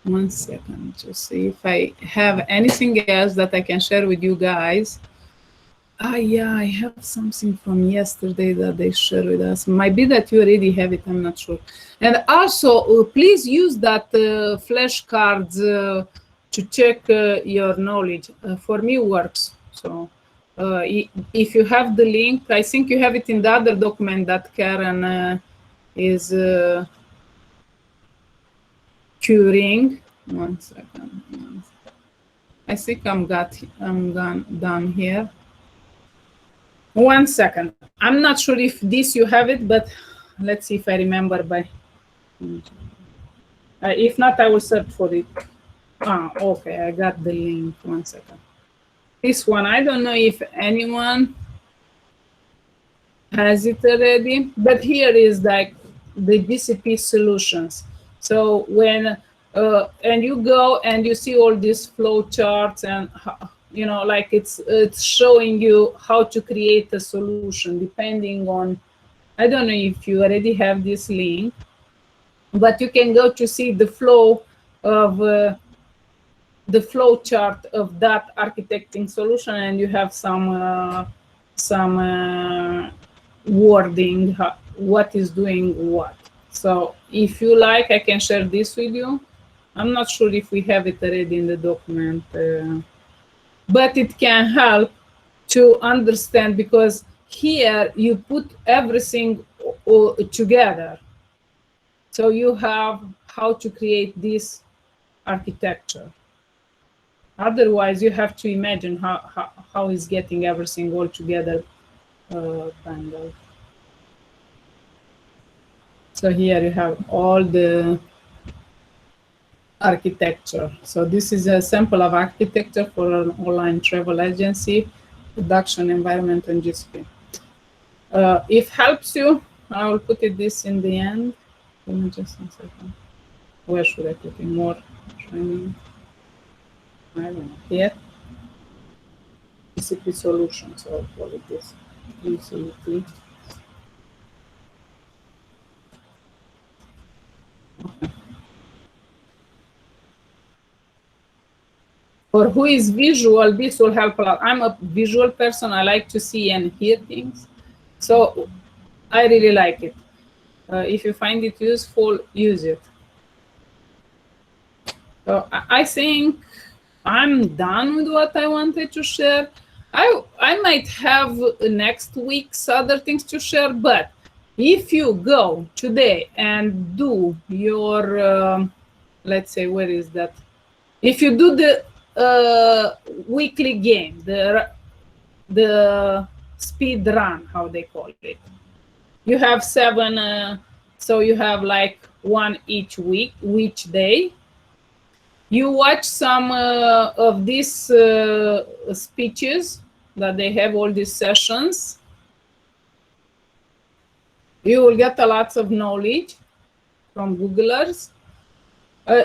Speaker 1: 1 second to see if I have anything else that I can share with you guys. Yeah, I have something from yesterday that they shared with us. Might be that you already have it, I'm not sure. And also, please use that flashcards to check your knowledge. For me, works. So if you have the link, I think you have it in the other document that Karen is curing. 1 second. I think I'm done here. 1 second. I'm not sure if this you have it, but let's see if I remember by. If not, I will search for it. Okay, I got the link. 1 second. This one, I don't know if anyone has it already, but here is like the GCP solutions. So when and you go and you see all these flow charts and like it's showing you how to create a solution depending on, I don't know if you already have this link, but you can go to see the flow of the flow chart of that architecting solution, and you have some wording, what is doing what. So if you like, I can share this with you. I'm not sure if we have it already in the document, but it can help to understand, because here you put everything together. So you have how to create this architecture. Otherwise, you have to imagine how is getting everything all together, kind of. So here you have all the architecture. So this is a sample of architecture for an online travel agency, production environment, and GCP. If helps you, I will put this in the end. Give me just 1 second. Where should I put in more training? I don't know. Here, GCP solutions. So I'll call it this. GCP. Okay. For who is visual, this will help a lot. I'm a visual person. I like to see and hear things. So I really like it. If you find it useful, use it. So I think I'm done with what I wanted to share. I might have next week's other things to share, but if you go today and do your, let's say, where is that? If you do the weekly game, the speed run, how they call it, you have 7, so you have like 1 each week, each day. You watch some of these speeches that they have, all these sessions. You will get a lot of knowledge from Googlers.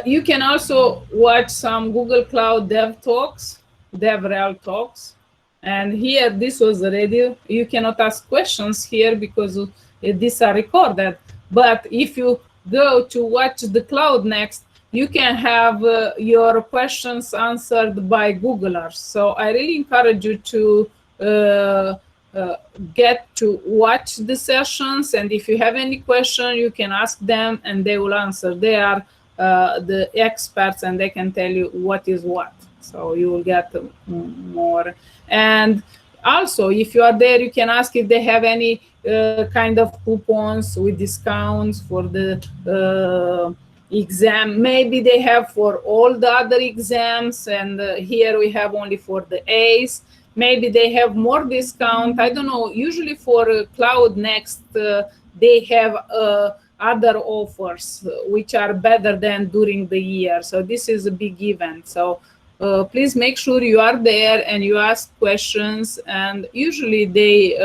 Speaker 1: You can also watch some Google Cloud Dev Talks, DevRel Talks. And here, this was already, you cannot ask questions here because these are recorded. But if you go to watch the Cloud Next, you can have your questions answered by Googlers. So I really encourage you to get to watch the sessions. And if you have any question, you can ask them and they will answer. They are the experts and they can tell you what is what. So you will get more. And also, if you are there, you can ask if they have any kind of coupons with discounts for the exam. Maybe they have for all the other exams, and here we have only for the A's. Maybe they have more discount. I don't know. Usually for Cloud Next, they have other offers which are better than during the year. So this is a big event. So please make sure you are there and you ask questions, and usually they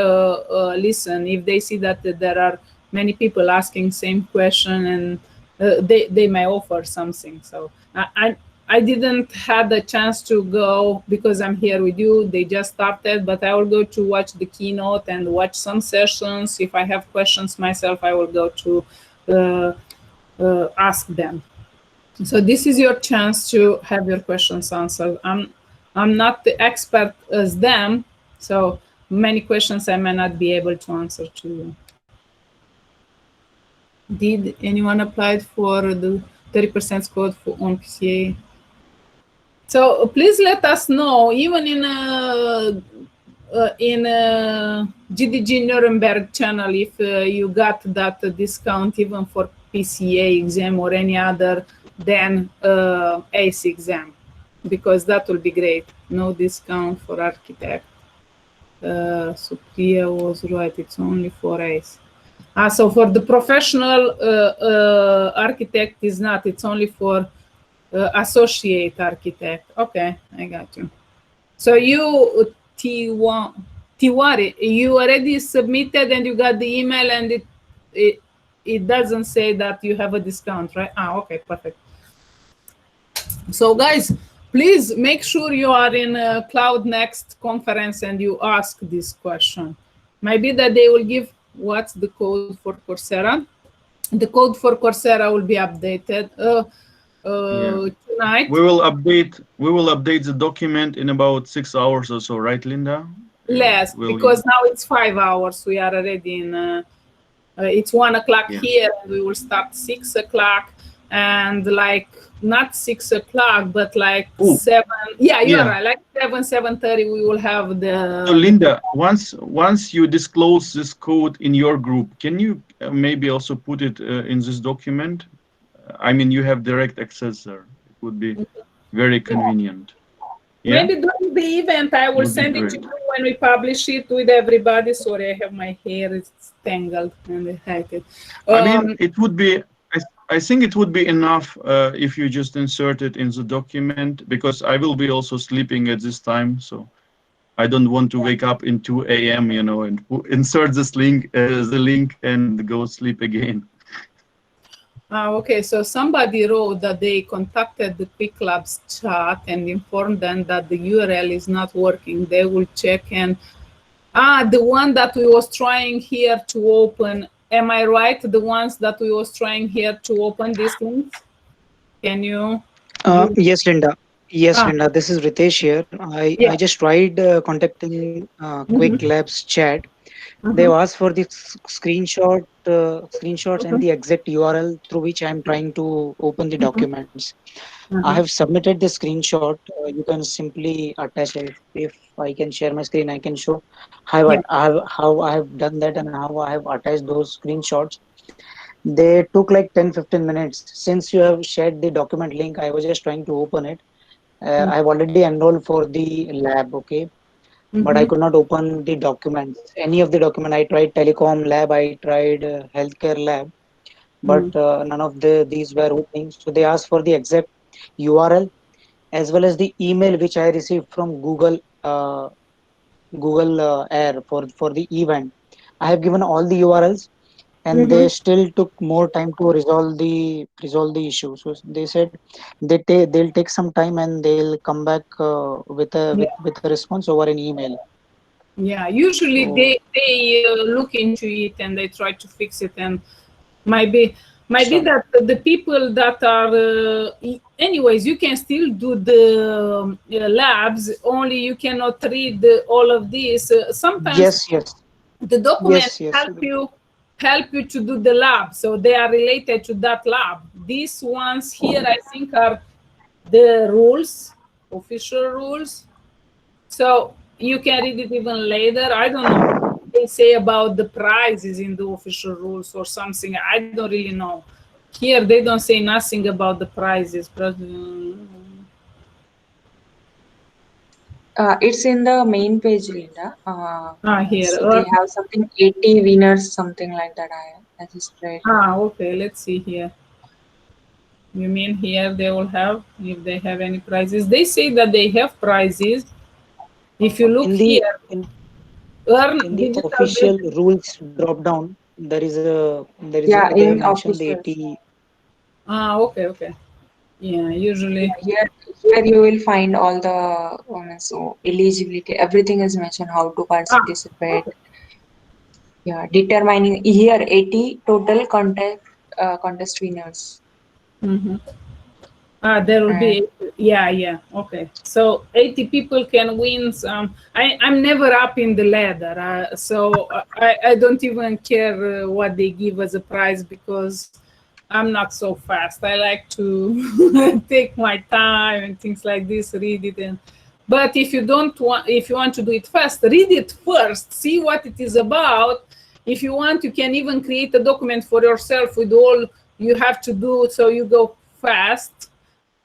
Speaker 1: listen if they see that there are many people asking same question, and they may offer something. So I didn't have the chance to go because I'm here with you. They just started, but I will go to watch the keynote and watch some sessions. If I have questions myself, I will go to ask them. So this is your chance to have your questions answered. I'm not the expert as them, so many questions I may not be able to answer to you. Did anyone apply for the 30% code on PCA? So please let us know, even in GDG Nuremberg channel, if you got that discount even for PCA exam or any other than ACE exam, because that will be great. No discount for architect. Supriya was right, it's only for ACE. So for the professional architect is not, it's only for associate architect. Okay, I got you. So you, Tiwari, you already submitted and you got the email, and it doesn't say that you have a discount, right? Okay, perfect. So guys, please make sure you are in a Cloud Next conference and you ask this question. Maybe that they will give what's the code for Coursera. The code for Coursera will be updated tonight.
Speaker 2: We will update the document in about 6 hours or so, right, Linda?
Speaker 1: Less, because now it's 5 hours. We are already in. It's 1 o'clock here, and we will start 6 o'clock, and like not 6 o'clock, but like 7. Yeah, you're right. Like 7:30, we will have the.
Speaker 2: So Linda, once you disclose this code in your group, can you maybe also put it in this document? I mean, you have direct access there. It would be very convenient. Yeah.
Speaker 1: Maybe during the event, I will send it to you when we publish it with everybody. Sorry, I have my hair, it's tangled and I hate it.
Speaker 2: I mean, it would be, I think it would be enough if you just insert it in the document, because I will be also sleeping at this time. So I don't want to wake up in 2 a.m., you know, and insert this link, the link and go sleep again.
Speaker 1: Okay, so somebody wrote that they contacted the Quick Labs chat and informed them that the URL is not working. They will check, and the one that we was trying here to open, am I right? The ones that we was trying here to open these links? Can you?
Speaker 9: Yes, Linda. Yes,
Speaker 1: Ah,
Speaker 9: Linda, this is Ritesh here. I
Speaker 1: yeah.
Speaker 9: just tried contacting Quick
Speaker 1: Mm-hmm.
Speaker 9: Labs chat. They've
Speaker 1: Mm-hmm.
Speaker 9: asked for the screenshots and the exact URL through which I'm trying to open the
Speaker 1: Mm-hmm.
Speaker 9: documents. I
Speaker 1: Uh-huh.
Speaker 9: have submitted the screenshot. You can simply attach it. If I can share my screen, I can show
Speaker 1: Yeah.
Speaker 9: how I have done that and how I have attached those screenshots. They took like 10-15 minutes. Since you have shared the document link, I was just trying to open it. I've already enrolled for the lab, okay, but I
Speaker 1: Mm-hmm.
Speaker 9: could not open the documents. Any of the document I tried telecom lab, I tried healthcare lab, but
Speaker 1: Mm-hmm.
Speaker 9: none of these were opening. So they asked for the exact URL as well as the email which I received from Google Air for the event. I have given all the URLs, and
Speaker 1: Mm-hmm.
Speaker 9: they still took more time to resolve the issue. So they said they'll take some time and they'll come back with a response over an email.
Speaker 1: Yeah, usually
Speaker 9: So
Speaker 1: they look into it and they try to fix it, and might be
Speaker 9: sure.
Speaker 1: that the people that are anyways, you can still do the labs, only you cannot read all of this. Sometimes
Speaker 9: Yes, yes,
Speaker 1: the documents
Speaker 9: yes, yes.
Speaker 1: help you to do the lab, so they are related to that lab. These ones here, I think, are the rules, official rules, so you can read it even later. I don't know what they say about the prizes in the official rules or something. I don't really know. Here they don't say nothing about the prizes.
Speaker 5: It's in the main page, Linda.
Speaker 1: Here.
Speaker 5: So they have something 80 winners, something like that. I just read.
Speaker 1: Okay. Let's see here. You mean here they will have, if they have any prizes? They say that they have prizes. If you look
Speaker 9: In the
Speaker 1: here,
Speaker 9: in,
Speaker 1: earn
Speaker 9: in the
Speaker 1: digital
Speaker 9: official
Speaker 1: badges.
Speaker 9: rules drop down,
Speaker 5: Yeah,
Speaker 9: they have
Speaker 5: in
Speaker 9: mentioned the
Speaker 5: official.
Speaker 9: 80.
Speaker 1: Okay, okay. Yeah, usually.
Speaker 5: Yeah, here you will find all the so eligibility. Everything is mentioned. How to participate.
Speaker 1: Okay.
Speaker 5: Yeah, determining here 80 total contest winners.
Speaker 1: Mm-hmm. There will
Speaker 5: And
Speaker 1: be, yeah, yeah, okay. So 80 people can win some. I'm never up in the ladder, so I don't even care what they give as a prize, because I'm not so fast. I like to take my time and things like this, read it. But if you want to do it fast, read it first, see what it is about. If you want, you can even create a document for yourself with all you have to do, so you go fast,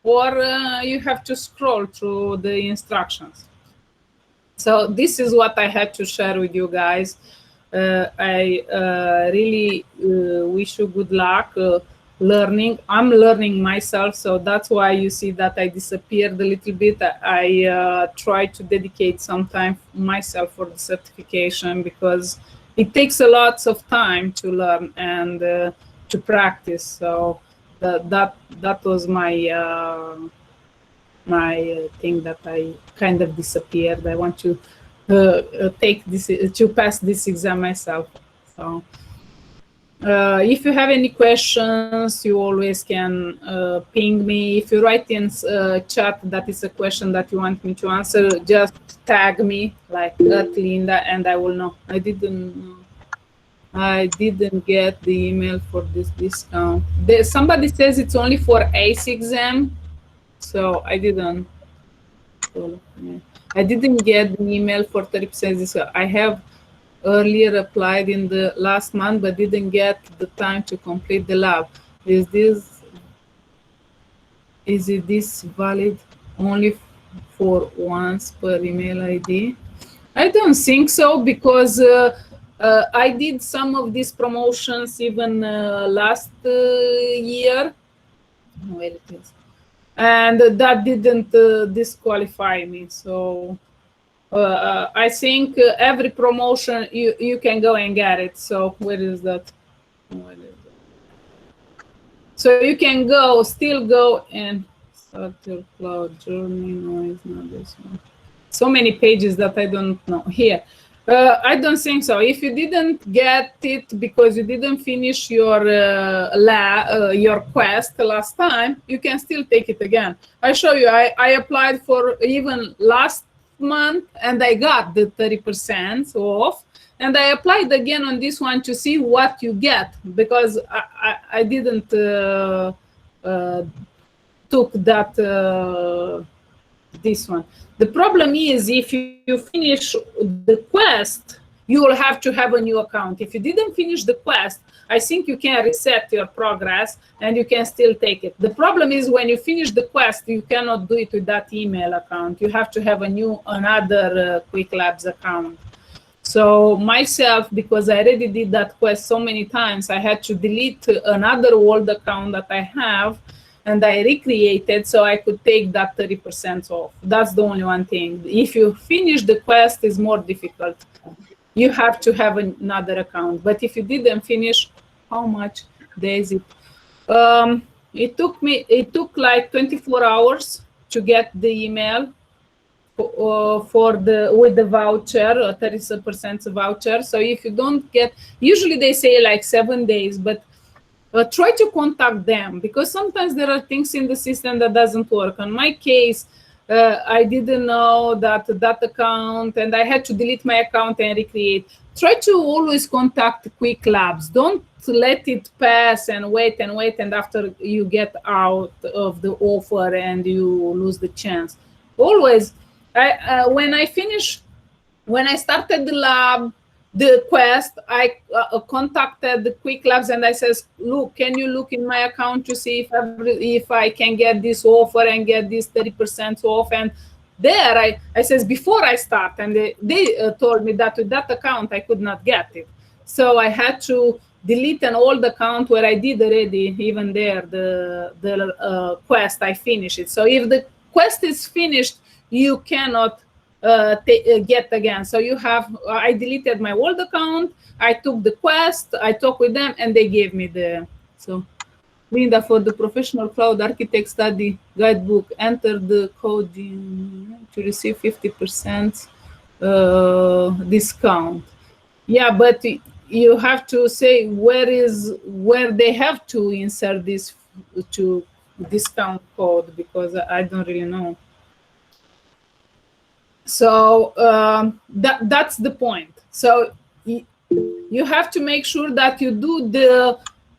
Speaker 1: or you have to scroll through the instructions. So this is what I had to share with you guys. I really wish you good luck learning. I'm learning myself, so that's why you see that I disappeared a little bit. I try to dedicate some time myself for the certification, because it takes a lot of time to learn and to practice. So that was my thing, that I kind of disappeared. I want to take this, to pass this exam myself. So if you have any questions, you always can ping me. If you write in chat that is a question that you want me to answer, just tag me like Linda, and I will know. I didn't get the email for this discount. Somebody says it's only for ACE exam, so I didn't. So, yeah. I didn't get the email for 30% discount. I have earlier applied in the last month, but didn't get the time to complete the lab. Is this valid only for once per email ID? I don't think so, because I did some of these promotions even last year. Where it is, and that didn't disqualify me. So I think every promotion you can go and get it. So where is that? Where is that? So you can still go and start your cloud journey. No, it's not this one. So many pages that I don't know. Here, I don't think so. If you didn't get it because you didn't finish your your quest last time, you can still take it again. I show you. I applied for even last month and I got the 30% off. And I applied again on this one to see what you get because I didn't took that this one. The problem is if you finish the quest, you will have to have a new account. If you didn't finish the quest, I think you can reset your progress and you can still take it. The problem is when you finish the quest, you cannot do it with that email account. You have to have another Quick Labs account. So myself, because I already did that quest so many times, I had to delete another old account that I have and I recreated so I could take that 30% off. That's the only one thing. If you finish the quest, it's more difficult. You have to have another account. But if you didn't finish, how much days it? It took like 24 hours to get the email with the voucher, 30% voucher. So if you don't get, usually they say like 7 days, but try to contact them because sometimes there are things in the system that doesn't work. On my case, I didn't know that account and I had to delete my account and recreate. Try to always contact Quick Labs. Don't let it pass and wait and after you get out of the offer and you lose the chance. Always, when I started the lab, the quest, I contacted the Quick Labs and I says, look, can you look in my account to see if I can get this offer and get this 30% off? And there I says before I start, and they told me that with that account I could not get it. So I had to delete an old account where I did already, even there, the quest, I finished it. So if the quest is finished, you cannot get again. So you have, I deleted my old account, I took the quest, I talked with them, and they gave me the, so Linda, for the Professional Cloud Architect Study Guidebook, enter the code to receive 50% discount. Yeah, but you have to say where they have to insert this to discount code, because I don't really know. So that's the point. So you have to make sure that you do the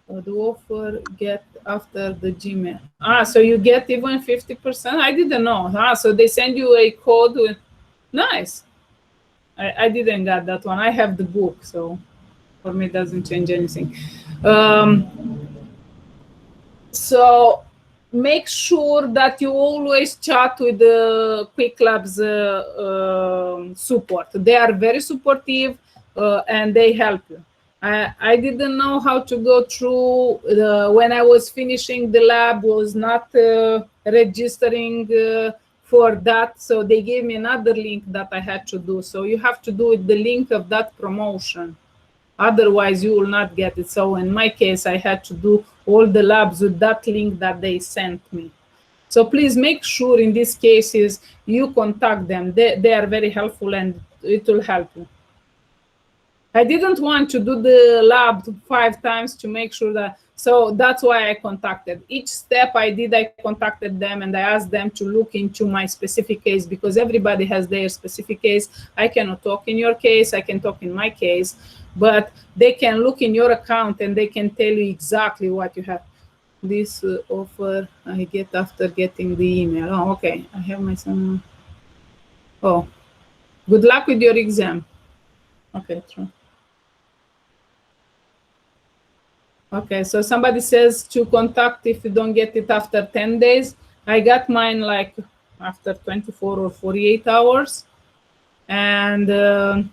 Speaker 1: offer get after the Gmail. So you get even 50%. I didn't know. So they send you a code with, nice. I didn't get that one. I have the book, so for me it doesn't change anything. So make sure that you always chat with the Quick Labs support. They are very supportive and they help you. I didn't know how to go through when I was finishing the lab, was not registering for that. So they gave me another link that I had to do. So you have to do with the link of that promotion. Otherwise, you will not get it. So in my case, I had to do all the labs with that link that they sent me. So please make sure in these cases you contact them. They are very helpful and it will help you. I didn't want to do the lab 5 times to make sure that, so that's why I contacted. Each step I did, I contacted them and I asked them to look into my specific case, because everybody has their specific case. I cannot talk in your case, I can talk in my case, but they can look in your account and they can tell you exactly what you have. This offer I get after getting the email. Oh, okay, I have my son. Oh, good luck with your exam. Okay, true. Okay, so somebody says to contact if you don't get it after 10 days. I got mine like after 24 or 48 hours. And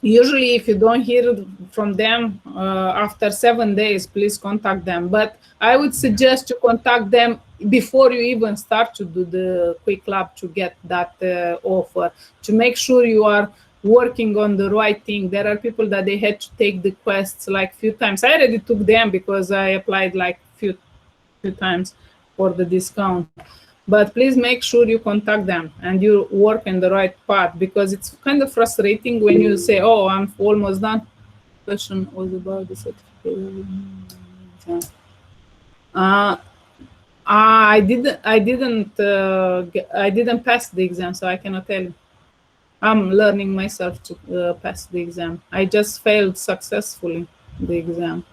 Speaker 1: usually if you don't hear from them after 7 days, please contact them. But I would suggest to contact them before you even start to do the Quick Lab to get that offer, to make sure you are working on the right thing. There are people that they had to take the quests like few times. I already took them because I applied like few times for the discount. But please make sure you contact them and you work in the right path, because it's kind of frustrating when you say, oh, I'm almost done. Question was about the certificate. I didn't pass the exam, so I cannot tell you. I'm learning myself to pass the exam. I just failed successfully the exam.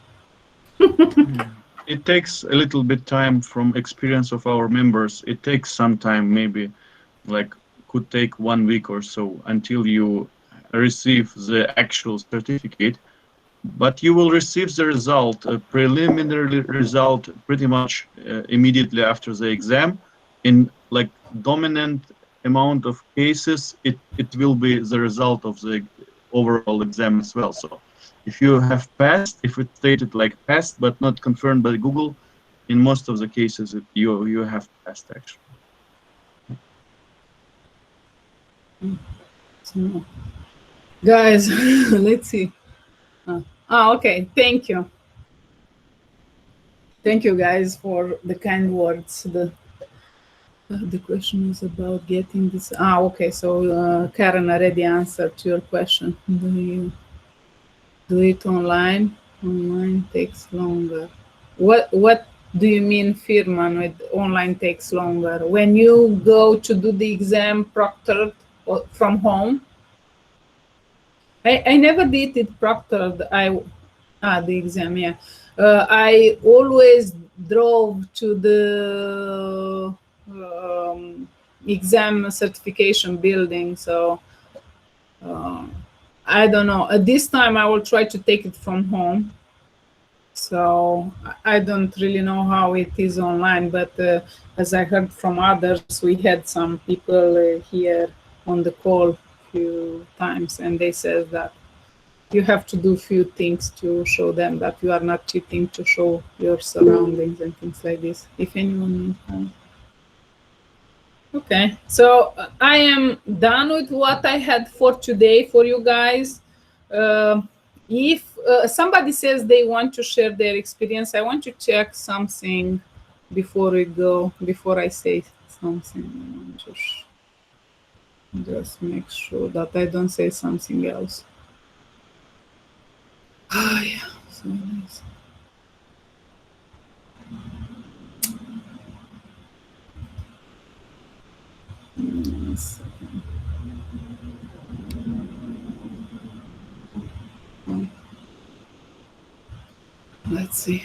Speaker 2: It takes a little bit time from experience of our members. It takes some time, maybe like could take 1 week or so until you receive the actual certificate. But you will receive the result, a preliminary result, pretty much immediately after the exam. In like dominant amount of cases, it will be the result of the overall exam as well. So if you have passed, if it's stated like passed but not confirmed by Google, in most of the cases you have passed actually.
Speaker 1: So, guys, let's see. Okay, thank you. Thank you guys for the kind words. The question is about getting this. Okay, so Karen already answered your question. Do you do it online? Online takes longer. What do you mean, Firman, with online takes longer? When you go to do the exam proctored from home? I never did it proctored. The exam, yeah. I always drove to the exam certification building, so I don't know. At this time, I will try to take it from home. So I don't really know how it is online, but as I heard from others, we had some people here on the call a few times, and they said that you have to do few things to show them that you are not cheating, to show your surroundings and things like this. If anyone knows. Okay, so I am done with what I had for today for you guys. If somebody says they want to share their experience, I want to check something before we go, before I say something. I want to just make sure that I don't say something else. Oh, yeah, so nice. Let's see.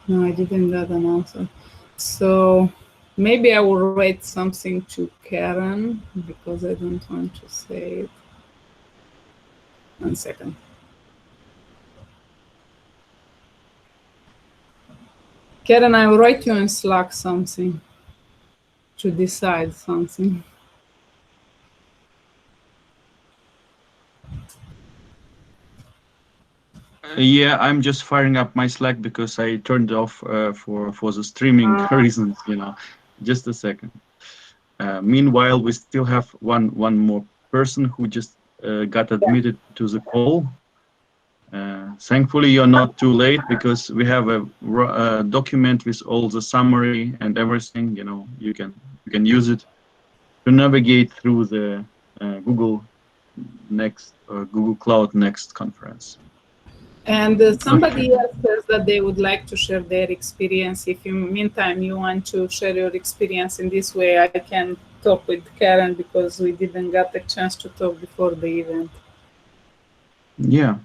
Speaker 1: No, I didn't get an answer. So maybe I will write something to Karen because I don't want to say it. 1 second. Karen, I will write you in Slack something to decide something.
Speaker 2: Yeah, I'm just firing up my Slack because I turned it off for the streaming reasons, you know. Just a second. Meanwhile, we still have one more person who just got admitted to the call. Thankfully, you're not too late because we have a document with all the summary and everything. You know, you can use it to navigate through the Google Next or Google Cloud Next conference.
Speaker 1: And somebody else says that they would like to share their experience. If in meantime you want to share your experience in this way, I can talk with Karen because we didn't get a chance to talk before the event.
Speaker 2: Yeah.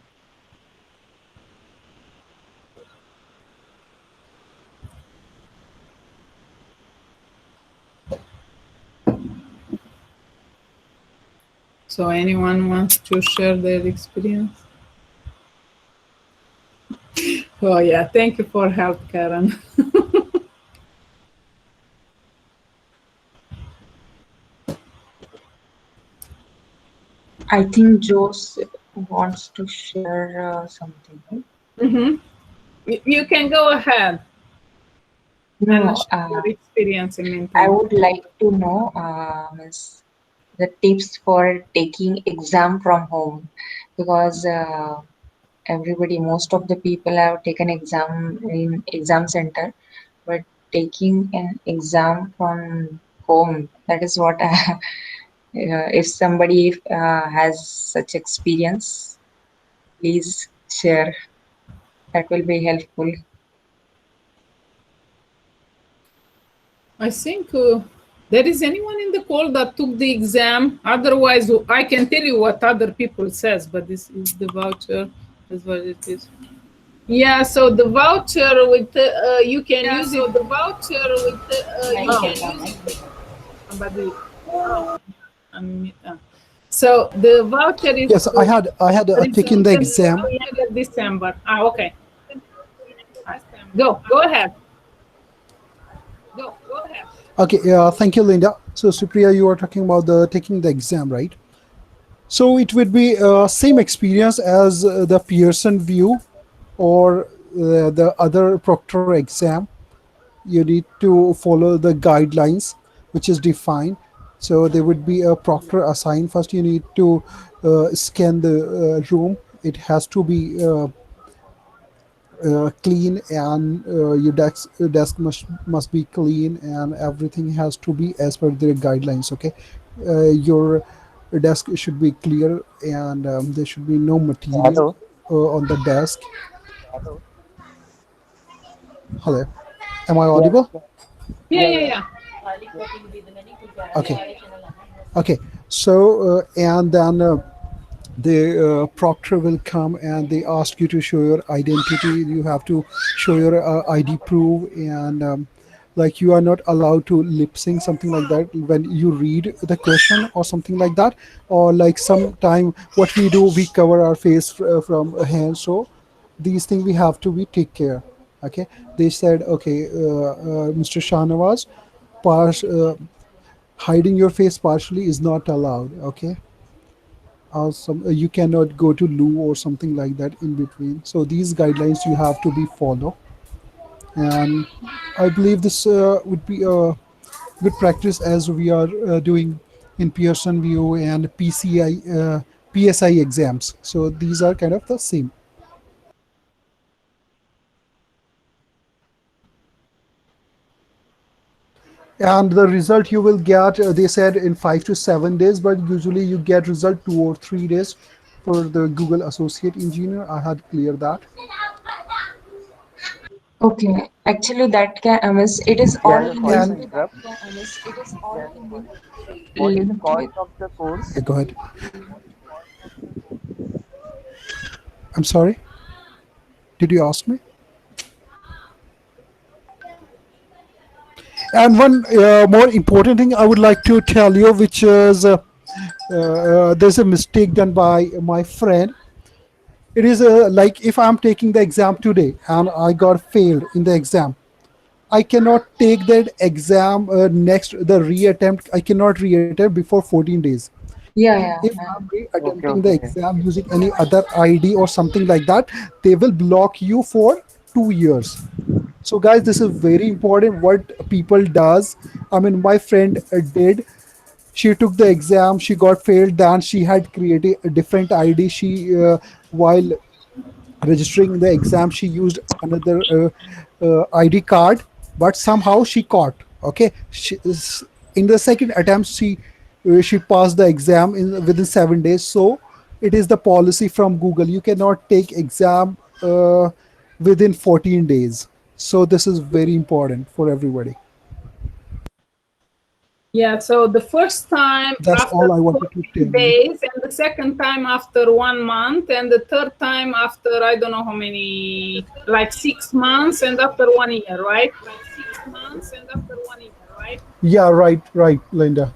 Speaker 1: So anyone wants to share their experience? Oh yeah, thank you for help, Karen.
Speaker 5: I think Jose wants to share something.
Speaker 1: You can go ahead.
Speaker 5: No,
Speaker 1: your experience in meantime.
Speaker 5: I would like to know the tips for taking exam from home, because most of the people have taken exam in exam center, but taking an exam from home. That is what if somebody has such experience, please share. That will be helpful.
Speaker 1: I think there is anyone in the call that took the exam. Otherwise, I can tell you what other people says, but this is the voucher. That's what it is. Yeah, so the voucher with you can use it.
Speaker 5: The voucher with
Speaker 1: You can use it. Somebody. So the voucher is.
Speaker 10: Yes, I had taken the exam.
Speaker 1: December. Okay. Go ahead.
Speaker 10: Okay, thank you, Linda. So Supriya, you are talking about taking the exam, right? So it would be same experience as the Pearson View or the other Proctor exam. You need to follow the guidelines which is defined. So there would be a proctor assigned. First you need to scan the room. It has to be clean, and your desk must be clean, and everything has to be as per their guidelines. Okay, your desk should be clear, and there should be no material on the desk. Hello, am I audible?
Speaker 1: Yeah.
Speaker 10: Okay, so and then the proctor will come and they ask you to show your identity. You have to show your ID proof, and like you are not allowed to lip sync, something like that, when you read the question or something like that. Or like sometime what we do, we cover our face from a hand. So these things we have to be take care. Okay, they said, okay, Mr. Shahnawaz, hiding your face partially is not allowed. Okay, you cannot go to loo or something like that in between. So these guidelines you have to be follow, and I believe this would be a good practice as we are doing in Pearson View and PSI exams. So these are kind of the same. And the result you will get, they said in 5 to 7 days, but usually you get result 2 or 3 days for the Google Associate Engineer. I had cleared that.
Speaker 5: Okay, actually that means it is all
Speaker 10: Yeah,
Speaker 5: in
Speaker 10: sorry
Speaker 5: the
Speaker 10: to interrupt.
Speaker 8: What's the
Speaker 5: link
Speaker 8: cost
Speaker 5: with.
Speaker 8: of the course?
Speaker 10: Yeah, go ahead. I'm sorry. Did you ask me? And one more important thing I would like to tell you, which is there's a mistake done by my friend. It is like if I'm taking the exam today and I got failed in the exam, I cannot take that exam next the reattempt. I cannot reattempt before 14 days.
Speaker 5: Yeah.
Speaker 10: If I'm
Speaker 8: Okay,
Speaker 10: reattempting the
Speaker 8: okay.
Speaker 10: exam using any other ID or something like that, they will block you for 2 years. So guys, this is very important what people does. I mean, my friend did. She took the exam, she got failed, then she had created a different ID. She while registering the exam, she used another ID card, but somehow she caught. Okay, in the second attempt, she passed the exam within 7 days. So it is the policy from Google. You cannot take exam within 14 days. So this is very important for everybody.
Speaker 1: Yeah, so the first time
Speaker 10: That's
Speaker 1: after
Speaker 10: all I wanted to
Speaker 1: 14
Speaker 10: tell you.
Speaker 1: days, and the second time after 1 month, and the third time after I don't know how many, like 6 months, and after 1 year, right?
Speaker 10: Yeah, right, Linda.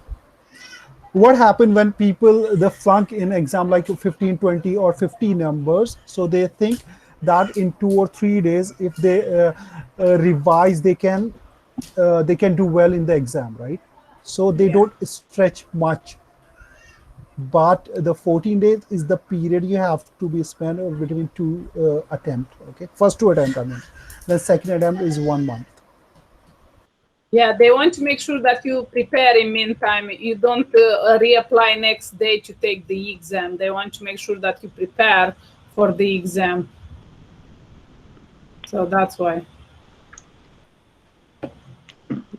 Speaker 10: What happened when people the flunk in exam like 15, 20 or 50 numbers, so they think that in 2 or 3 days if they revise, they can do well in the exam, right? So they don't stretch much, but the 14 days is the period you have to be spent between two attempt. Okay, first two attempt, I mean, the second attempt is 1 month.
Speaker 1: Yeah, they want to make sure that you prepare in meantime. You don't reapply next day to take the exam. They want to make sure that you prepare for the exam. So that's why.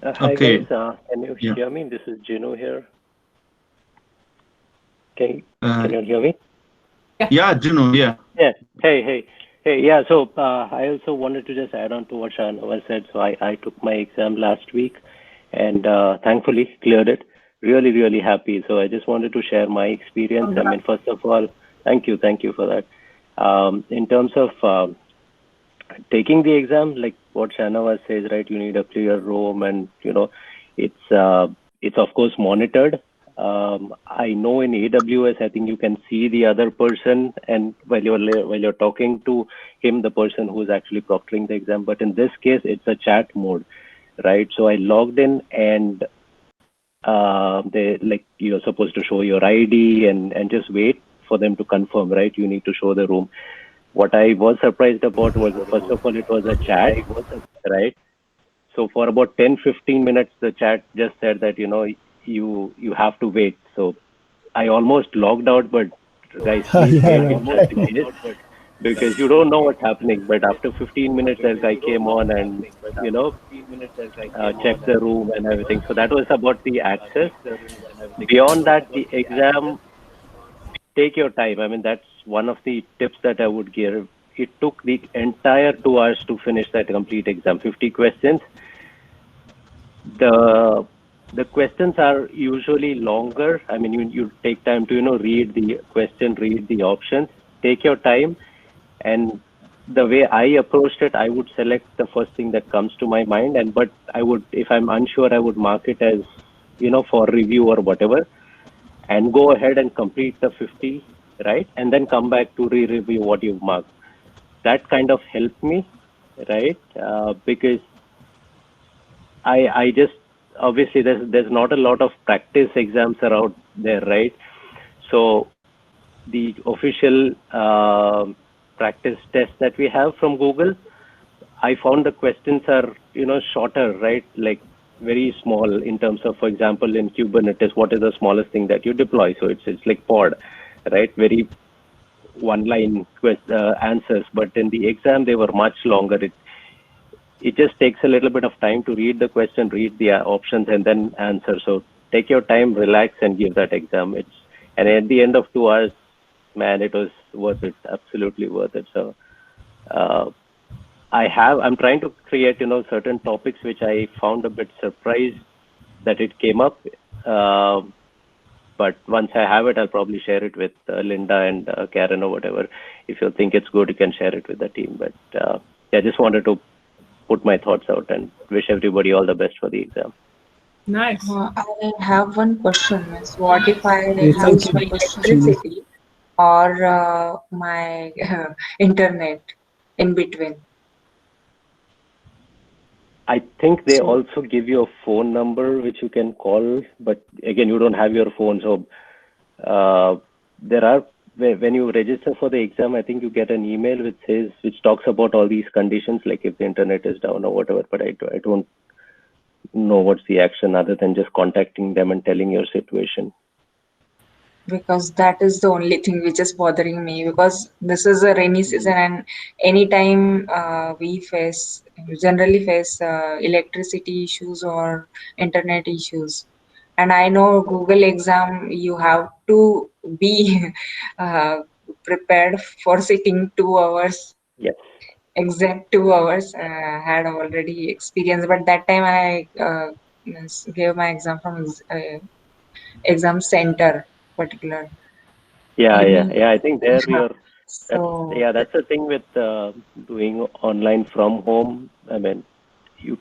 Speaker 8: Hi guys,
Speaker 2: Okay.
Speaker 8: can you
Speaker 2: Yeah.
Speaker 8: hear me? This is Jinu here. Can
Speaker 2: Uh,
Speaker 8: can you hear me?
Speaker 2: yeah, Juno. Yeah.
Speaker 8: Yeah. Hey. Yeah. So I also wanted to just add on to what Shanava said. So I took my exam last week, and thankfully cleared it. Really happy. So I just wanted to share my experience. I mean, first of all, thank you for that. In terms of taking the exam, like what Shanava says, right? You need a clear room, and it's of course monitored. I know in AWS, I think you can see the other person, and while you're talking to him, the person who's actually proctoring the exam. But in this case, it's a chat mode, right? So I logged in, and they like you're supposed to show your ID and just wait for them to confirm, right? You need to show the room. What I was surprised about was, first of all, it was a chat, right? So for about 10-15 minutes, the chat just said that, you have to wait. So I almost logged out, but guys, please
Speaker 10: Yeah,
Speaker 8: wait. It's just
Speaker 10: right.
Speaker 8: in case, because you don't know what's happening. But after 15 minutes, that guy came on and, checked the room and everything. So that was about the access. Beyond that, the exam, take your time. I mean, that's one of the tips that I would give. It took the entire 2 hours to finish that complete exam, 50 questions. The questions are usually longer. I mean, you take time to, read the question, read the options, take your time. And the way I approached it, I would select the first thing that comes to my mind. But if I'm unsure, I would mark it as, for review or whatever, and go ahead and complete the 50, right? And then come back to re-review what you've marked. That kind of helped me, right? Because I just, obviously there's not a lot of practice exams around there, right? So the official practice test that we have from Google, I found the questions are, shorter, right? Like very small in terms of, for example, in Kubernetes, what is the smallest thing that you deploy? So it's like pod, right? Very one-line answers. But in the exam, they were much longer. It just takes a little bit of time to read the question, read the options, and then answer. So take your time, relax, and give that exam. And at the end of 2 hours, man, it was worth it. Absolutely worth it. So I'm trying to create, certain topics which I found a bit surprised that it came up. But once I have it, I'll probably share it with Linda and Karen or whatever. If you think it's good, you can share it with the team. But yeah, just wanted to put my thoughts out and wish everybody all the best for the exam.
Speaker 1: Nice.
Speaker 5: I have one question, miss. What if I
Speaker 10: Yes, thank
Speaker 5: lose
Speaker 10: you,
Speaker 5: my
Speaker 10: Genie.
Speaker 5: electricity or my internet in between?
Speaker 8: I think they
Speaker 5: So
Speaker 8: also give you a phone number which you can call, but again, you don't have your phone. So there are, when you register for the exam, I think you get an email which talks about all these conditions, like if the internet is down or whatever. But I don't know what's the action other than just contacting them and telling your situation.
Speaker 5: because that is the only thing which is bothering me, because this is a rainy season, and anytime we generally face electricity issues or internet issues. And I know Google exam, you have to be uh, prepared for sitting 2 hours,
Speaker 8: Yes.
Speaker 5: exact 2 hours. Had already experienced, but that time I gave my exam from exam center particular.
Speaker 8: Yeah.
Speaker 5: Any,
Speaker 8: I think there
Speaker 5: so
Speaker 8: that's the thing with doing online from home. I mean, you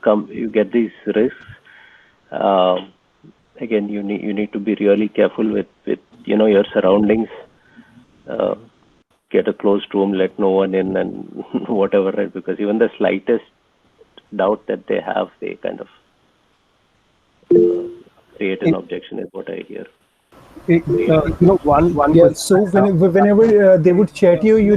Speaker 8: get these risks. Um, Again, you need to be really careful with your surroundings. Uh, get a closed room, let no one in, and whatever, right? Because even the slightest doubt that they have, they kind of uh, create an objection, is what I hear.
Speaker 11: One
Speaker 10: Yeah,
Speaker 11: question
Speaker 10: so
Speaker 11: I have.
Speaker 10: whenever they would chat you, you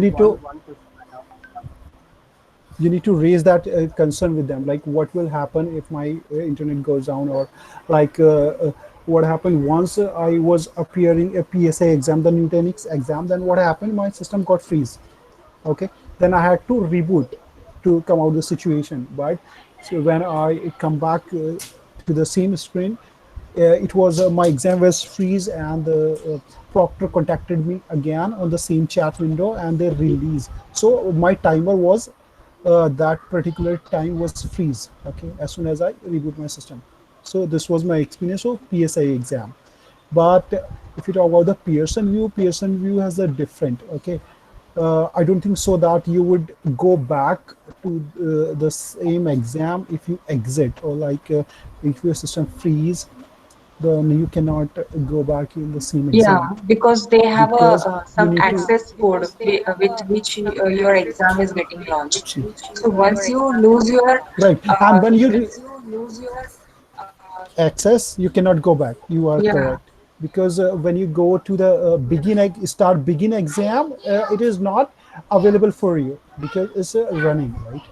Speaker 10: need to raise that concern with them, like what will happen if my internet goes down, or like what happened once I was appearing a PSA exam, the Nutanix exam. Then what happened, my system got freeze. Okay, then I had to reboot to come out of the situation. But so when I come back to the same screen. It was my exam was freeze, and the proctor contacted me again on the same chat window, and they release. So my timer was that particular time was freeze. Okay, as soon as I reboot my system. So this was my experience of PSI exam. But if you talk about the Pearson view has a different. Okay, I don't think so that you would go back to the same exam if you exit, or like if your system freeze, then you cannot go back in the same
Speaker 5: Yeah,
Speaker 10: exam,
Speaker 5: because they have a
Speaker 10: because you
Speaker 5: some
Speaker 10: need to
Speaker 5: access code with which your exam is getting launched.
Speaker 10: see.
Speaker 5: So once you lose your
Speaker 10: Right, and when you
Speaker 5: uh,
Speaker 10: access, you cannot go back. You are
Speaker 5: yeah.
Speaker 10: correct, because when you go to the begin exam, it is not available for you because it's running, right?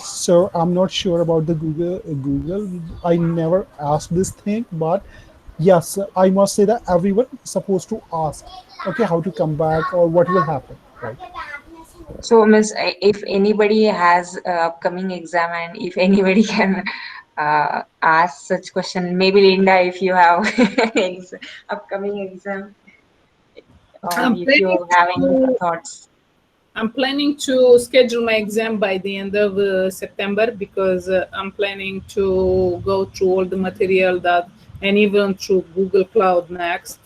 Speaker 10: So I'm not sure about the Google. I never asked this thing, but yes, I must say that everyone is supposed to ask, okay, how to come back or what will happen, right?
Speaker 5: So, Miss, if anybody has upcoming exam and if anybody can ask such question, maybe Linda, if you have upcoming exam or
Speaker 1: I'm
Speaker 5: if
Speaker 1: planning
Speaker 5: you have any
Speaker 1: to
Speaker 5: thoughts.
Speaker 1: I'm planning to schedule my exam by the end of September, because I'm planning to go through all the material that, and even through Google Cloud Next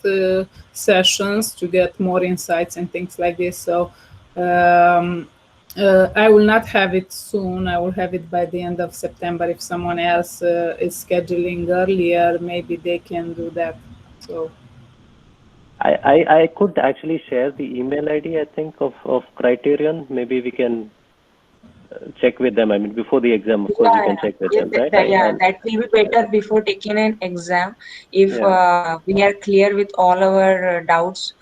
Speaker 1: sessions to get more insights and things like this. So I will not have it soon. I will have it by the end of September. If someone else is scheduling earlier, maybe they can do that. So.
Speaker 8: I could actually share the email ID, I think, of Criterion. Maybe we can check with them. I mean, before the exam, of course, you can check with
Speaker 5: Yeah,
Speaker 8: them, right?
Speaker 5: yeah, that will be better before taking an exam. If
Speaker 8: Yeah.
Speaker 5: we are clear with all our doubts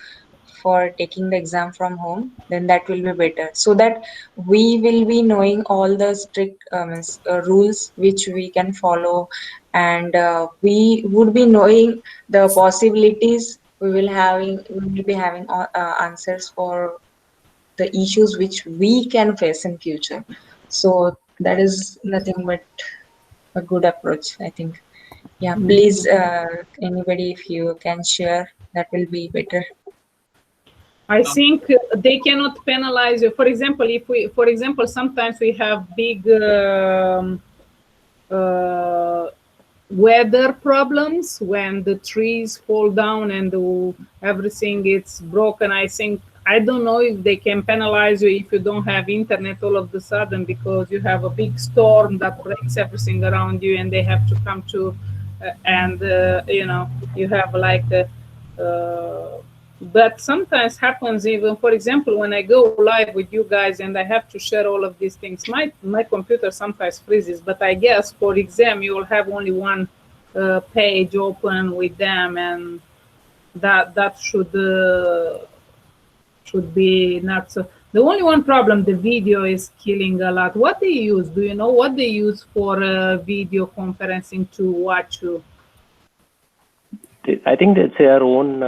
Speaker 5: for taking the exam from home, then that will be better. So that we will be knowing all the strict rules which we can follow, and we would be knowing the possibilities. We will be having answers for the issues which we can face in future. So that is nothing but a good approach, I think. Yeah, please, anybody, if you can share, that will be better.
Speaker 1: I think they cannot penalize you. For example, sometimes we have big weather problems when the trees fall down and everything is broken. I don't know if they can penalize you if you don't have internet all of the sudden, because you have a big storm that breaks everything around you and they have to come to and you have like but sometimes happens, even for example when I go live with you guys and I have to share all of these things, my computer sometimes freezes, but I guess for exam you will have only one page open with them, and that should be not so. The only one problem, the video is killing a lot. What they use, do you know what they use for video conferencing to watch you?
Speaker 8: I think it's their own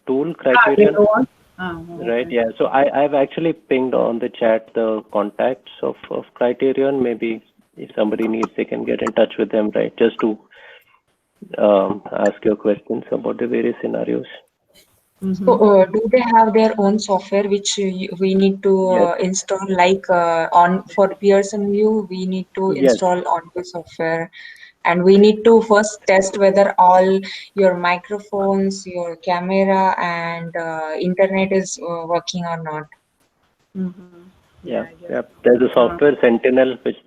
Speaker 8: tool, Criterion.
Speaker 1: Okay.
Speaker 8: Right, yeah. So I've actually pinged on the chat the contacts of Criterion. Maybe if somebody needs, they can get in touch with them, right? Just to ask your questions about the various scenarios.
Speaker 5: So, do they have their own software which we need to
Speaker 8: Yes.
Speaker 5: install? Like on for Pearson View, we need to
Speaker 8: Yes.
Speaker 5: install OnAir software, and we need to first test whether all your microphones, your camera, and internet is working or not.
Speaker 8: Yeah. There's a software Sentinel which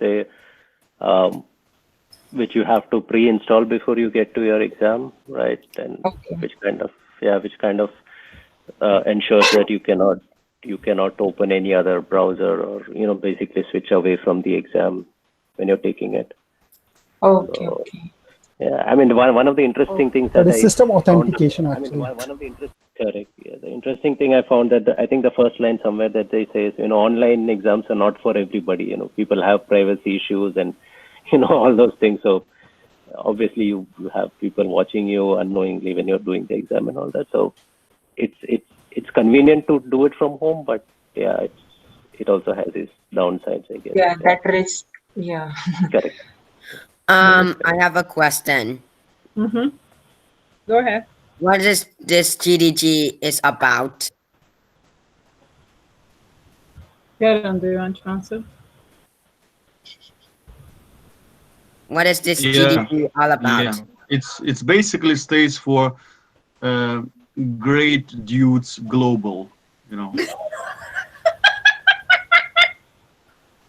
Speaker 8: you have to pre-install before you get to your exam, right? And which kind of ensures that you cannot open any other browser, or basically switch away from the exam when you're taking it.
Speaker 5: Okay.
Speaker 8: Yeah, I mean, one of the interesting things
Speaker 10: That
Speaker 8: that
Speaker 10: is system authentication, actually.
Speaker 8: one of the correct. Yeah, the interesting thing I found that I think the first line somewhere that they say is, online exams are not for everybody. People have privacy issues and all those things. So obviously you have people watching you unknowingly when you're doing the exam and all that. So it's convenient to do it from home, but yeah, it also has its downsides, I guess.
Speaker 5: Yeah, that risk. Yeah.
Speaker 8: Correct.
Speaker 11: I have a question.
Speaker 1: Mm-hmm. Go ahead.
Speaker 11: What is this GDG is about?
Speaker 1: Karen, do you want to answer?
Speaker 11: What is this
Speaker 2: Yeah,
Speaker 11: GDG all
Speaker 2: yeah.
Speaker 11: about?
Speaker 2: It's basically stays for uh, Great Dudes Global. You know.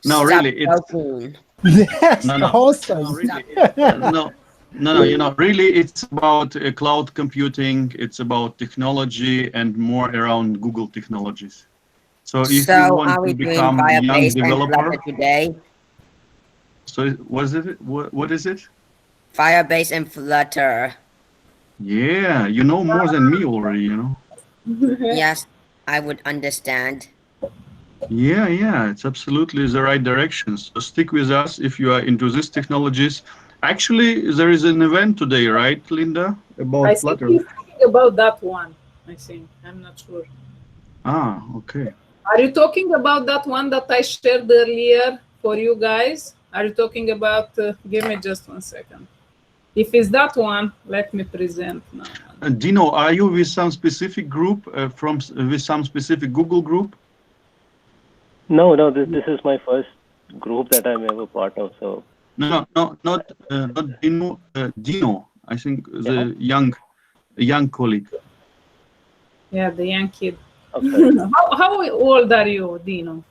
Speaker 2: No,
Speaker 11: Stop
Speaker 2: really, it's
Speaker 11: joking.
Speaker 10: That's
Speaker 2: no, no,
Speaker 10: awesome.
Speaker 2: no. You know, really, it's about cloud computing. It's about technology and more around Google technologies. So if you
Speaker 11: So
Speaker 2: want
Speaker 11: are
Speaker 2: to
Speaker 11: we doing
Speaker 2: become young
Speaker 11: Firebase and Flutter
Speaker 2: developer,
Speaker 11: today?
Speaker 2: so what is it? What is it?
Speaker 11: Firebase and Flutter.
Speaker 2: Yeah, you know more than me already, you know.
Speaker 11: Yes, I would understand.
Speaker 2: Yeah, yeah, it's absolutely the right direction. So stick with us if you are into these technologies. Actually, there is an event today, right, Linda,
Speaker 1: I
Speaker 2: about
Speaker 1: think
Speaker 2: Flutter?
Speaker 1: he's talking about that one. I think. I'm not sure.
Speaker 2: Ah, okay.
Speaker 1: Are you talking about that one that I shared earlier for you guys? Are you talking about? Give me just 1 second. If it's that one, let me present now.
Speaker 2: Dino, are you with some specific group with some specific Google group?
Speaker 8: No, no, this is my first group that I'm ever part of. So
Speaker 2: No, not Dino. Dino, I think
Speaker 8: yeah,
Speaker 2: young colleague.
Speaker 1: Yeah, the young kid.
Speaker 8: I'm sorry.
Speaker 1: How old are you, Dino?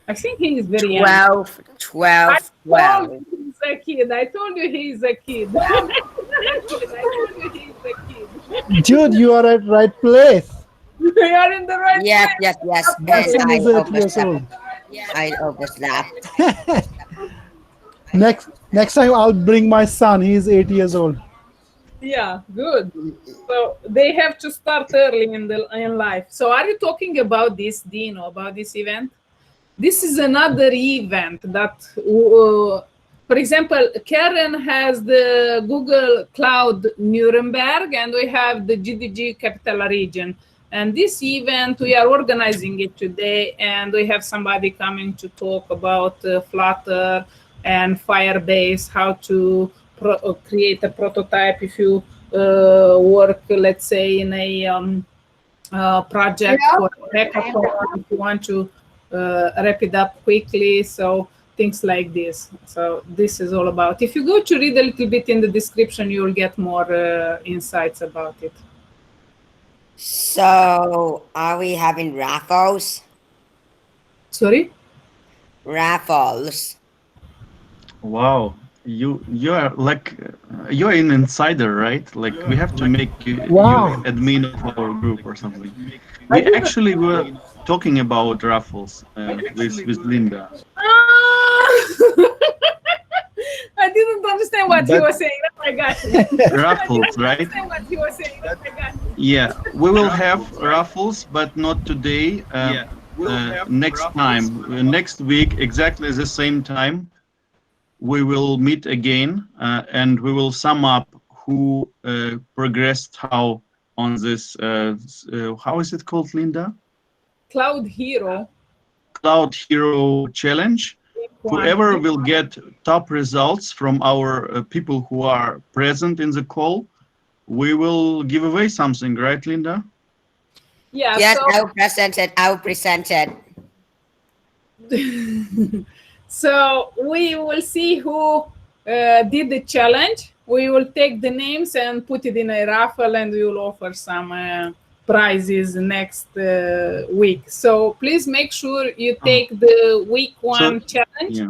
Speaker 1: I think he is very young.
Speaker 11: 12, 12,
Speaker 1: I told
Speaker 11: 12.
Speaker 1: you he's a kid. I told you he's a kid. I told you he's a kid.
Speaker 10: Dude, you are at right place.
Speaker 1: You are in the right
Speaker 11: Yes,
Speaker 1: place.
Speaker 11: yes.
Speaker 10: My
Speaker 11: And
Speaker 10: son
Speaker 11: I
Speaker 10: is 8 years
Speaker 11: overslept.
Speaker 10: old.
Speaker 11: I overslept.
Speaker 10: Next time I'll bring my son. He's 8 years old.
Speaker 1: Yeah, good. So they have to start early in life. So are you talking about this, Dino, about this event? This is another event that, for example, Karen has the Google Cloud Nuremberg, and we have the GDG Capital Region. And this event, we are organizing it today, and we have somebody coming to talk about Flutter and Firebase, how to create a prototype if you work, let's say, in a project for hackathon, if you want to wrap it up quickly. So things like this. So this is all about. If you go to read a little bit in the description, you will get more insights about it.
Speaker 11: So are we having raffles?
Speaker 1: Sorry?
Speaker 11: Raffles.
Speaker 2: Wow, you are like you're an insider, right? Like we have to make you
Speaker 10: Wow.
Speaker 2: admin of our group or something.
Speaker 1: I
Speaker 2: We
Speaker 1: didn't.
Speaker 2: actually were talking about raffles with Linda,
Speaker 1: I didn't understand what he
Speaker 2: but
Speaker 1: was saying. Oh my gosh. I
Speaker 2: raffles,
Speaker 1: didn't
Speaker 2: right?
Speaker 1: understand what he was saying. Oh my gosh.
Speaker 2: Yeah, we will have raffles, but not today. Next time, next week, exactly the same time, we will meet again and we will sum up who progressed how on this. How is it called, Linda?
Speaker 1: Cloud Hero.
Speaker 2: Cloud Hero Challenge. Whoever will get top results from our people who are present in the call, we will give away something, right, Linda?
Speaker 1: Yeah.
Speaker 11: Yes,
Speaker 1: So
Speaker 11: I will present it. I will present it.
Speaker 1: so we will see who did the challenge. We will take the names and put it in a raffle, and we will offer some prizes next week. So please make sure you take the week one challenge.
Speaker 2: Yeah.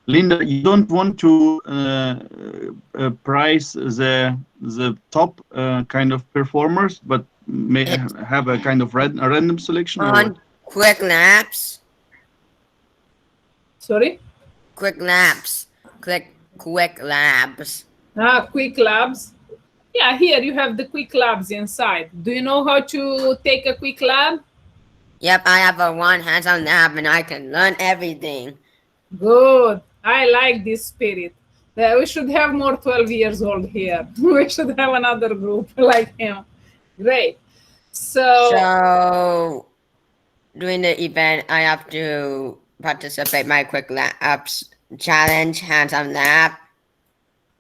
Speaker 2: Linda, you don't want to prize the top kind of performers, but may have a kind of a random selection or what?
Speaker 11: On Quick Labs.
Speaker 1: Sorry?
Speaker 11: Quick Labs. Quick Labs.
Speaker 1: Quick Labs. Yeah, here you have the Quick Labs inside. Do you know how to take a Quick Lab?
Speaker 11: Yep, I have a one hands-on lab and I can learn everything.
Speaker 1: Good. I like this spirit. We should have more 12 years old here. We should have another group like him. Great.
Speaker 11: So during the event, I have to participate my Quick Labs challenge hands-on lab.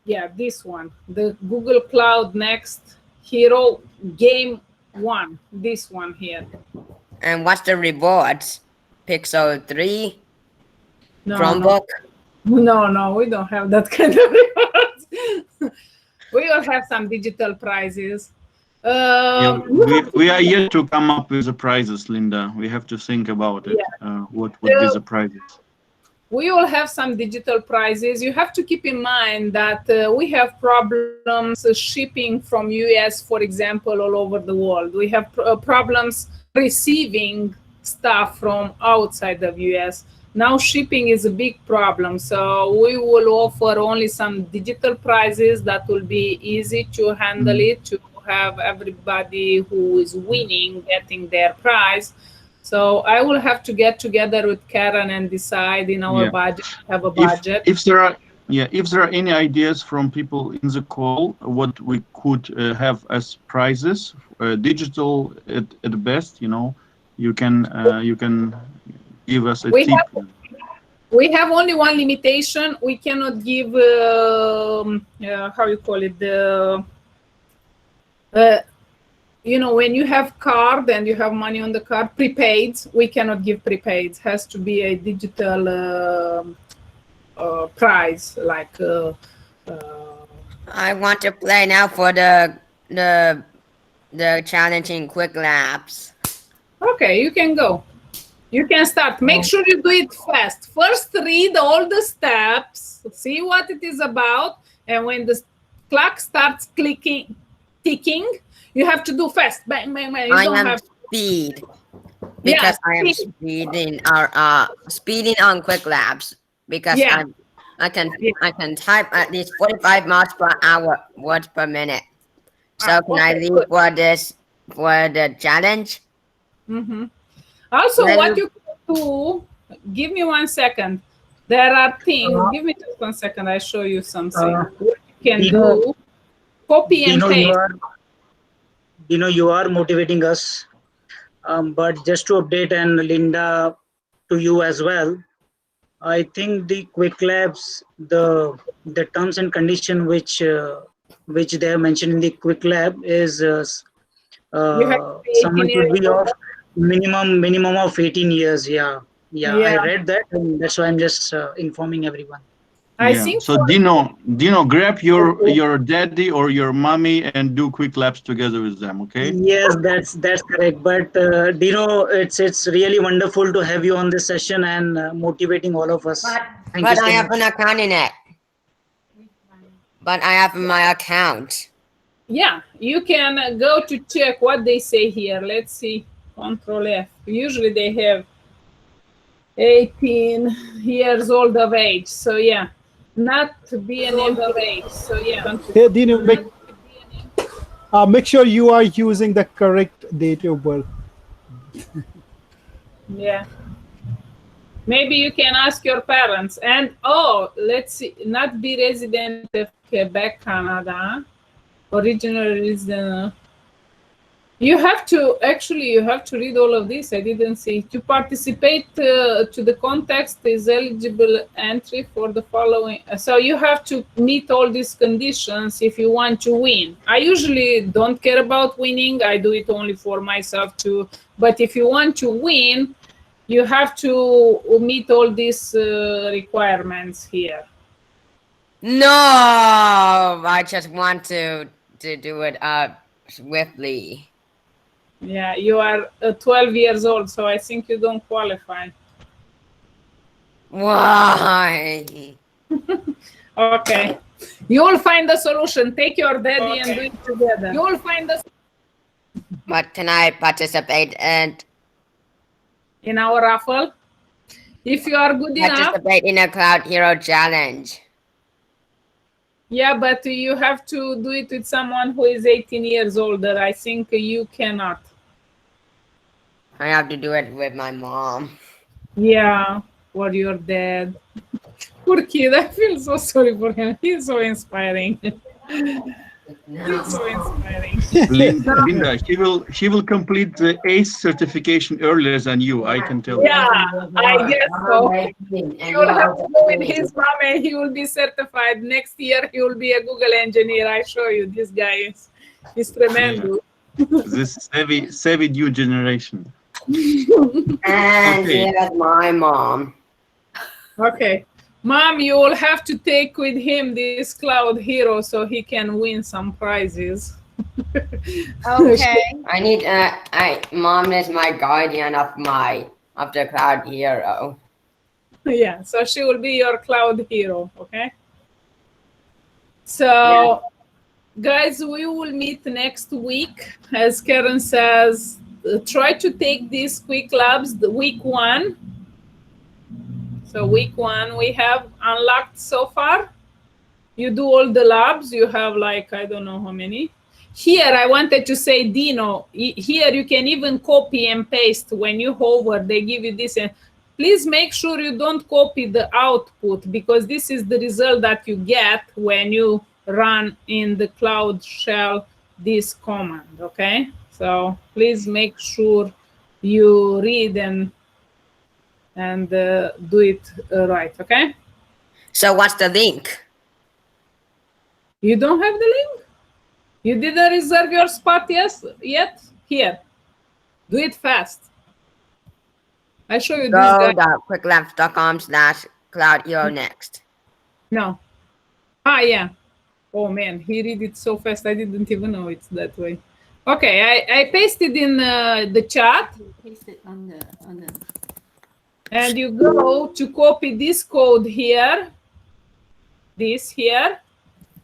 Speaker 1: Yeah, this one, the Google Cloud Next Hero Game 1, this one here.
Speaker 11: And what's the rewards? Pixel 3?
Speaker 1: No,
Speaker 11: Chromebook?
Speaker 1: no, we don't have that kind of rewards. We will have some digital prizes.
Speaker 2: Yeah, we are yet to come up with the prizes, Linda. We have to think about it. What would be the prizes?
Speaker 1: We will have some digital prizes. You have to keep in mind that we have problems shipping from US, for example, all over the world. We have problems receiving stuff from outside of US. Now shipping is a big problem, so we will offer only some digital prizes that will be easy to handle it, to have everybody who is winning getting their prize. So I will have to get together with Karen and decide in our budget, have a budget.
Speaker 2: If there are any ideas from people in the call, what we could have as prizes, digital at the best, you can give us a tip.
Speaker 1: We have only one limitation. We cannot give how you call it, when you have card and you have money on the card, prepaid, we cannot give prepaid. It has to be a digital prize, like.
Speaker 11: I want to play now for the challenging quick laps.
Speaker 1: Okay, you can go. You can start. Make sure you do it fast. First, read all the steps, see what it is about, and when the clock starts ticking, you have to do fast. Bang, bang, bang.
Speaker 11: I am speed because I am speeding on quick labs because I can type at least 45 miles per hour, words per minute. So can I leave for the challenge?
Speaker 1: Mm-hmm. Also, what you can do, give me 1 second. There are things, give me just 1 second, I show you something. What you can do, copy and paste.
Speaker 12: You are motivating us, but just to update and Linda, to you as well, I think the quick labs, the terms and condition which they have mentioned in the quick lab is someone should be of minimum of 18 years. Yeah, I read that, and that's why I'm just informing everyone.
Speaker 1: I think
Speaker 2: so. Dino, grab your daddy or your mommy and do quick laps together with them. Okay.
Speaker 12: Yes, that's correct. But Dino, it's really wonderful to have you on this session and motivating all of us.
Speaker 11: But I have an account in it. But I have my account.
Speaker 1: Yeah, you can go to check what they say here. Let's see. Control F. Usually they have 18 years old of age. So yeah, not to be an old of age. So yeah.
Speaker 10: Hey, Dino, make sure you are using the correct date of birth.
Speaker 1: Yeah. Maybe you can ask your parents. And let's see, not be resident of Quebec, Canada. Original resident. You have to read all of this. I didn't see. To participate to the context is eligible entry for the following. So you have to meet all these conditions if you want to win. I usually don't care about winning. I do it only for myself too. But if you want to win, you have to meet all these requirements here.
Speaker 11: No, I just want to do it swiftly.
Speaker 1: Yeah, you are 12 years old, so I think you don't qualify.
Speaker 11: Why?
Speaker 1: Okay. You will find the solution. Take your daddy and do it together. You will find the.
Speaker 11: But can I participate
Speaker 1: in our raffle? If you are good enough.
Speaker 11: Participate in a Cloud Hero Challenge.
Speaker 1: Yeah, but you have to do it with someone who is 18 years older. I think you cannot.
Speaker 11: I have to do it with my mom.
Speaker 1: Yeah, or your dad. Poor kid, I feel so sorry for him. He's so inspiring. It's so inspiring.
Speaker 2: Linda, she will complete the ACE certification earlier than you. I can tell you.
Speaker 1: Yeah, I guess so. He will have to go with his mom and he will be certified. Next year, he will be a Google engineer. I show you, this guy is tremendous.
Speaker 2: This savvy new generation.
Speaker 11: And
Speaker 2: Okay.
Speaker 11: here's my mom.
Speaker 1: Okay. Mom, you will have to take with him this cloud hero so he can win some prizes.
Speaker 13: Okay.
Speaker 11: I need mom is my guardian of the cloud hero.
Speaker 1: Yeah, so she will be your cloud hero, okay? So guys, we will meet next week. As Karen says, try to take these quick labs the week 1. So week 1 we have unlocked so far. You do all the labs. You have like, I don't know how many. Here I wanted to say, Dino, here you can even copy and paste. When you hover, they give you this. And please make sure you don't copy the output, because this is the result that you get when you run in the Cloud Shell this command, okay? So please make sure you read and do it right, okay?
Speaker 11: So what's the link?
Speaker 1: You don't have the link? You didn't reserve your spot yet? Here. Do it fast. I show you this guy.
Speaker 11: Go quicklabs.com/cloud next.
Speaker 1: No. Ah, yeah. Oh man, he read it so fast. I didn't even know it's that way. Okay, I pasted in the chat.
Speaker 13: Paste it on the.
Speaker 1: And you go to copy this code here. This here.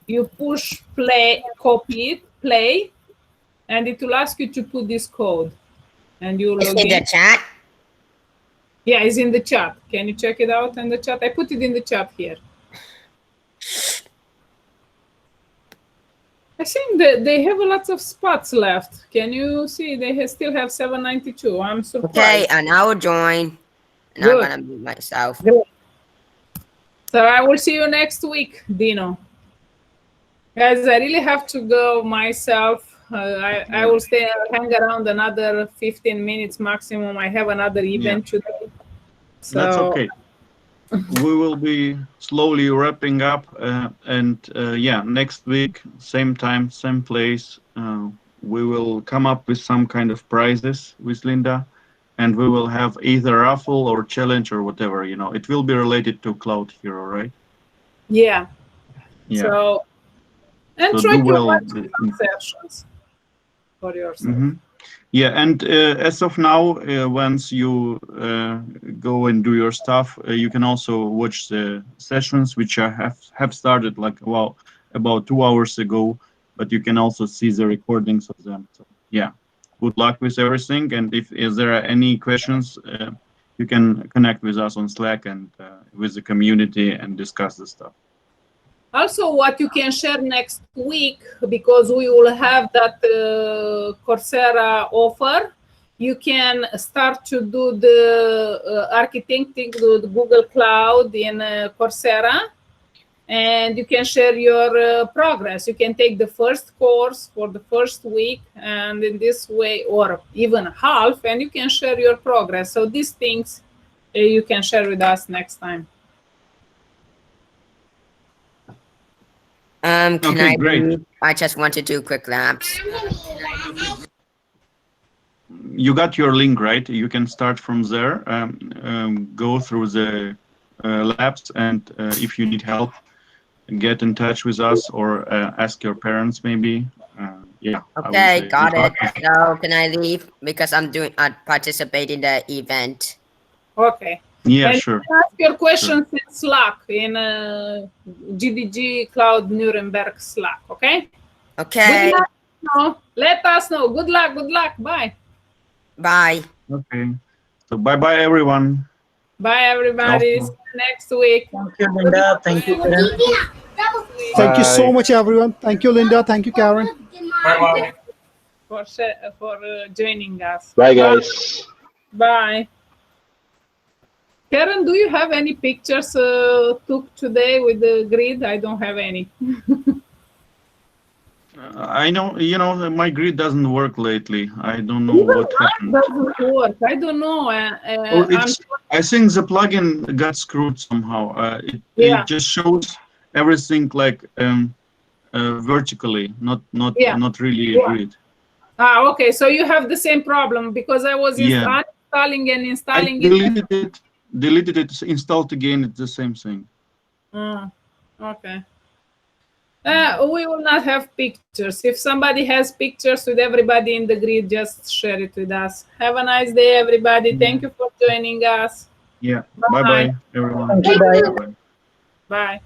Speaker 1: You push play, copy it, play, and it will ask you to put this code. And you log in.
Speaker 11: In the chat?
Speaker 1: Yeah, it's in the chat. Can you check it out in the chat? I put it in the chat here. I think that they have lots of spots left. Can you see? They still have 792. I'm surprised.
Speaker 11: Okay, and I will join. And
Speaker 1: Good.
Speaker 11: I'm gonna mute myself.
Speaker 1: Good. So I will see you next week, Dino. Guys, I really have to go myself. I will hang around another 15 minutes maximum. I have another event today. So
Speaker 2: that's okay. We will be slowly wrapping up, and next week, same time, same place, we will come up with some kind of prizes with Linda, and we will have either raffle or challenge or whatever. It will be related to Cloud Hero, right?
Speaker 1: Yeah. So try to watch some sessions for yourself.
Speaker 2: Mm-hmm. Yeah, and as of now, once you go and do your stuff, you can also watch the sessions, which I have started like about 2 hours ago, but you can also see the recordings of them. So yeah, good luck with everything. And if there are any questions, you can connect with us on Slack and with the community and discuss the stuff.
Speaker 1: Also, what you can share next week, because we will have that Coursera offer, you can start to do the architecting the Google Cloud in Coursera, and you can share your progress. You can take the first course for the first week, and in this way, or even half, and you can share your progress. So these things you can share with us next time.
Speaker 2: Great.
Speaker 11: I just want to do quick labs.
Speaker 2: You got your link, right? You can start from there, go through the labs, and if you need help, get in touch with us or ask your parents maybe.
Speaker 11: Okay, got it. So can I leave because I participate in the event?
Speaker 1: Okay.
Speaker 2: Yeah,
Speaker 1: and
Speaker 2: sure.
Speaker 1: You can ask your questions in Slack, in GDG Cloud Nuremberg Slack, okay?
Speaker 11: Okay.
Speaker 1: Let us know. Good luck. Good luck. Bye.
Speaker 11: Bye.
Speaker 2: Okay. So bye-bye, everyone.
Speaker 1: Bye, everybody. See you next week.
Speaker 12: Thank you, Linda. Thank you, Karen.
Speaker 10: Thank you so much, everyone. Thank you, Linda. Thank you, Karen.
Speaker 1: Bye-bye. For joining us.
Speaker 7: Bye, guys.
Speaker 1: Bye. Karen, do you have any pictures took today with the grid? I don't have any.
Speaker 2: I know, my grid doesn't work lately. I don't know
Speaker 1: Even
Speaker 2: what happened.
Speaker 1: mine doesn't work. I don't know.
Speaker 2: Oh, I think the plugin got screwed somehow. It just shows everything like vertically, not really a grid.
Speaker 1: Ah, okay. So you have the same problem because I was
Speaker 2: Yeah.
Speaker 1: installing and
Speaker 2: I
Speaker 1: installing
Speaker 2: deleted it, installed again. It's the same thing.
Speaker 1: Okay. We will not have pictures. If somebody has pictures with everybody in the grid, just share it with us. Have a nice day, everybody. Thank you for joining us.
Speaker 2: Yeah.
Speaker 1: Bye.
Speaker 2: Bye, everyone.
Speaker 12: Thank you. Bye.
Speaker 1: Bye.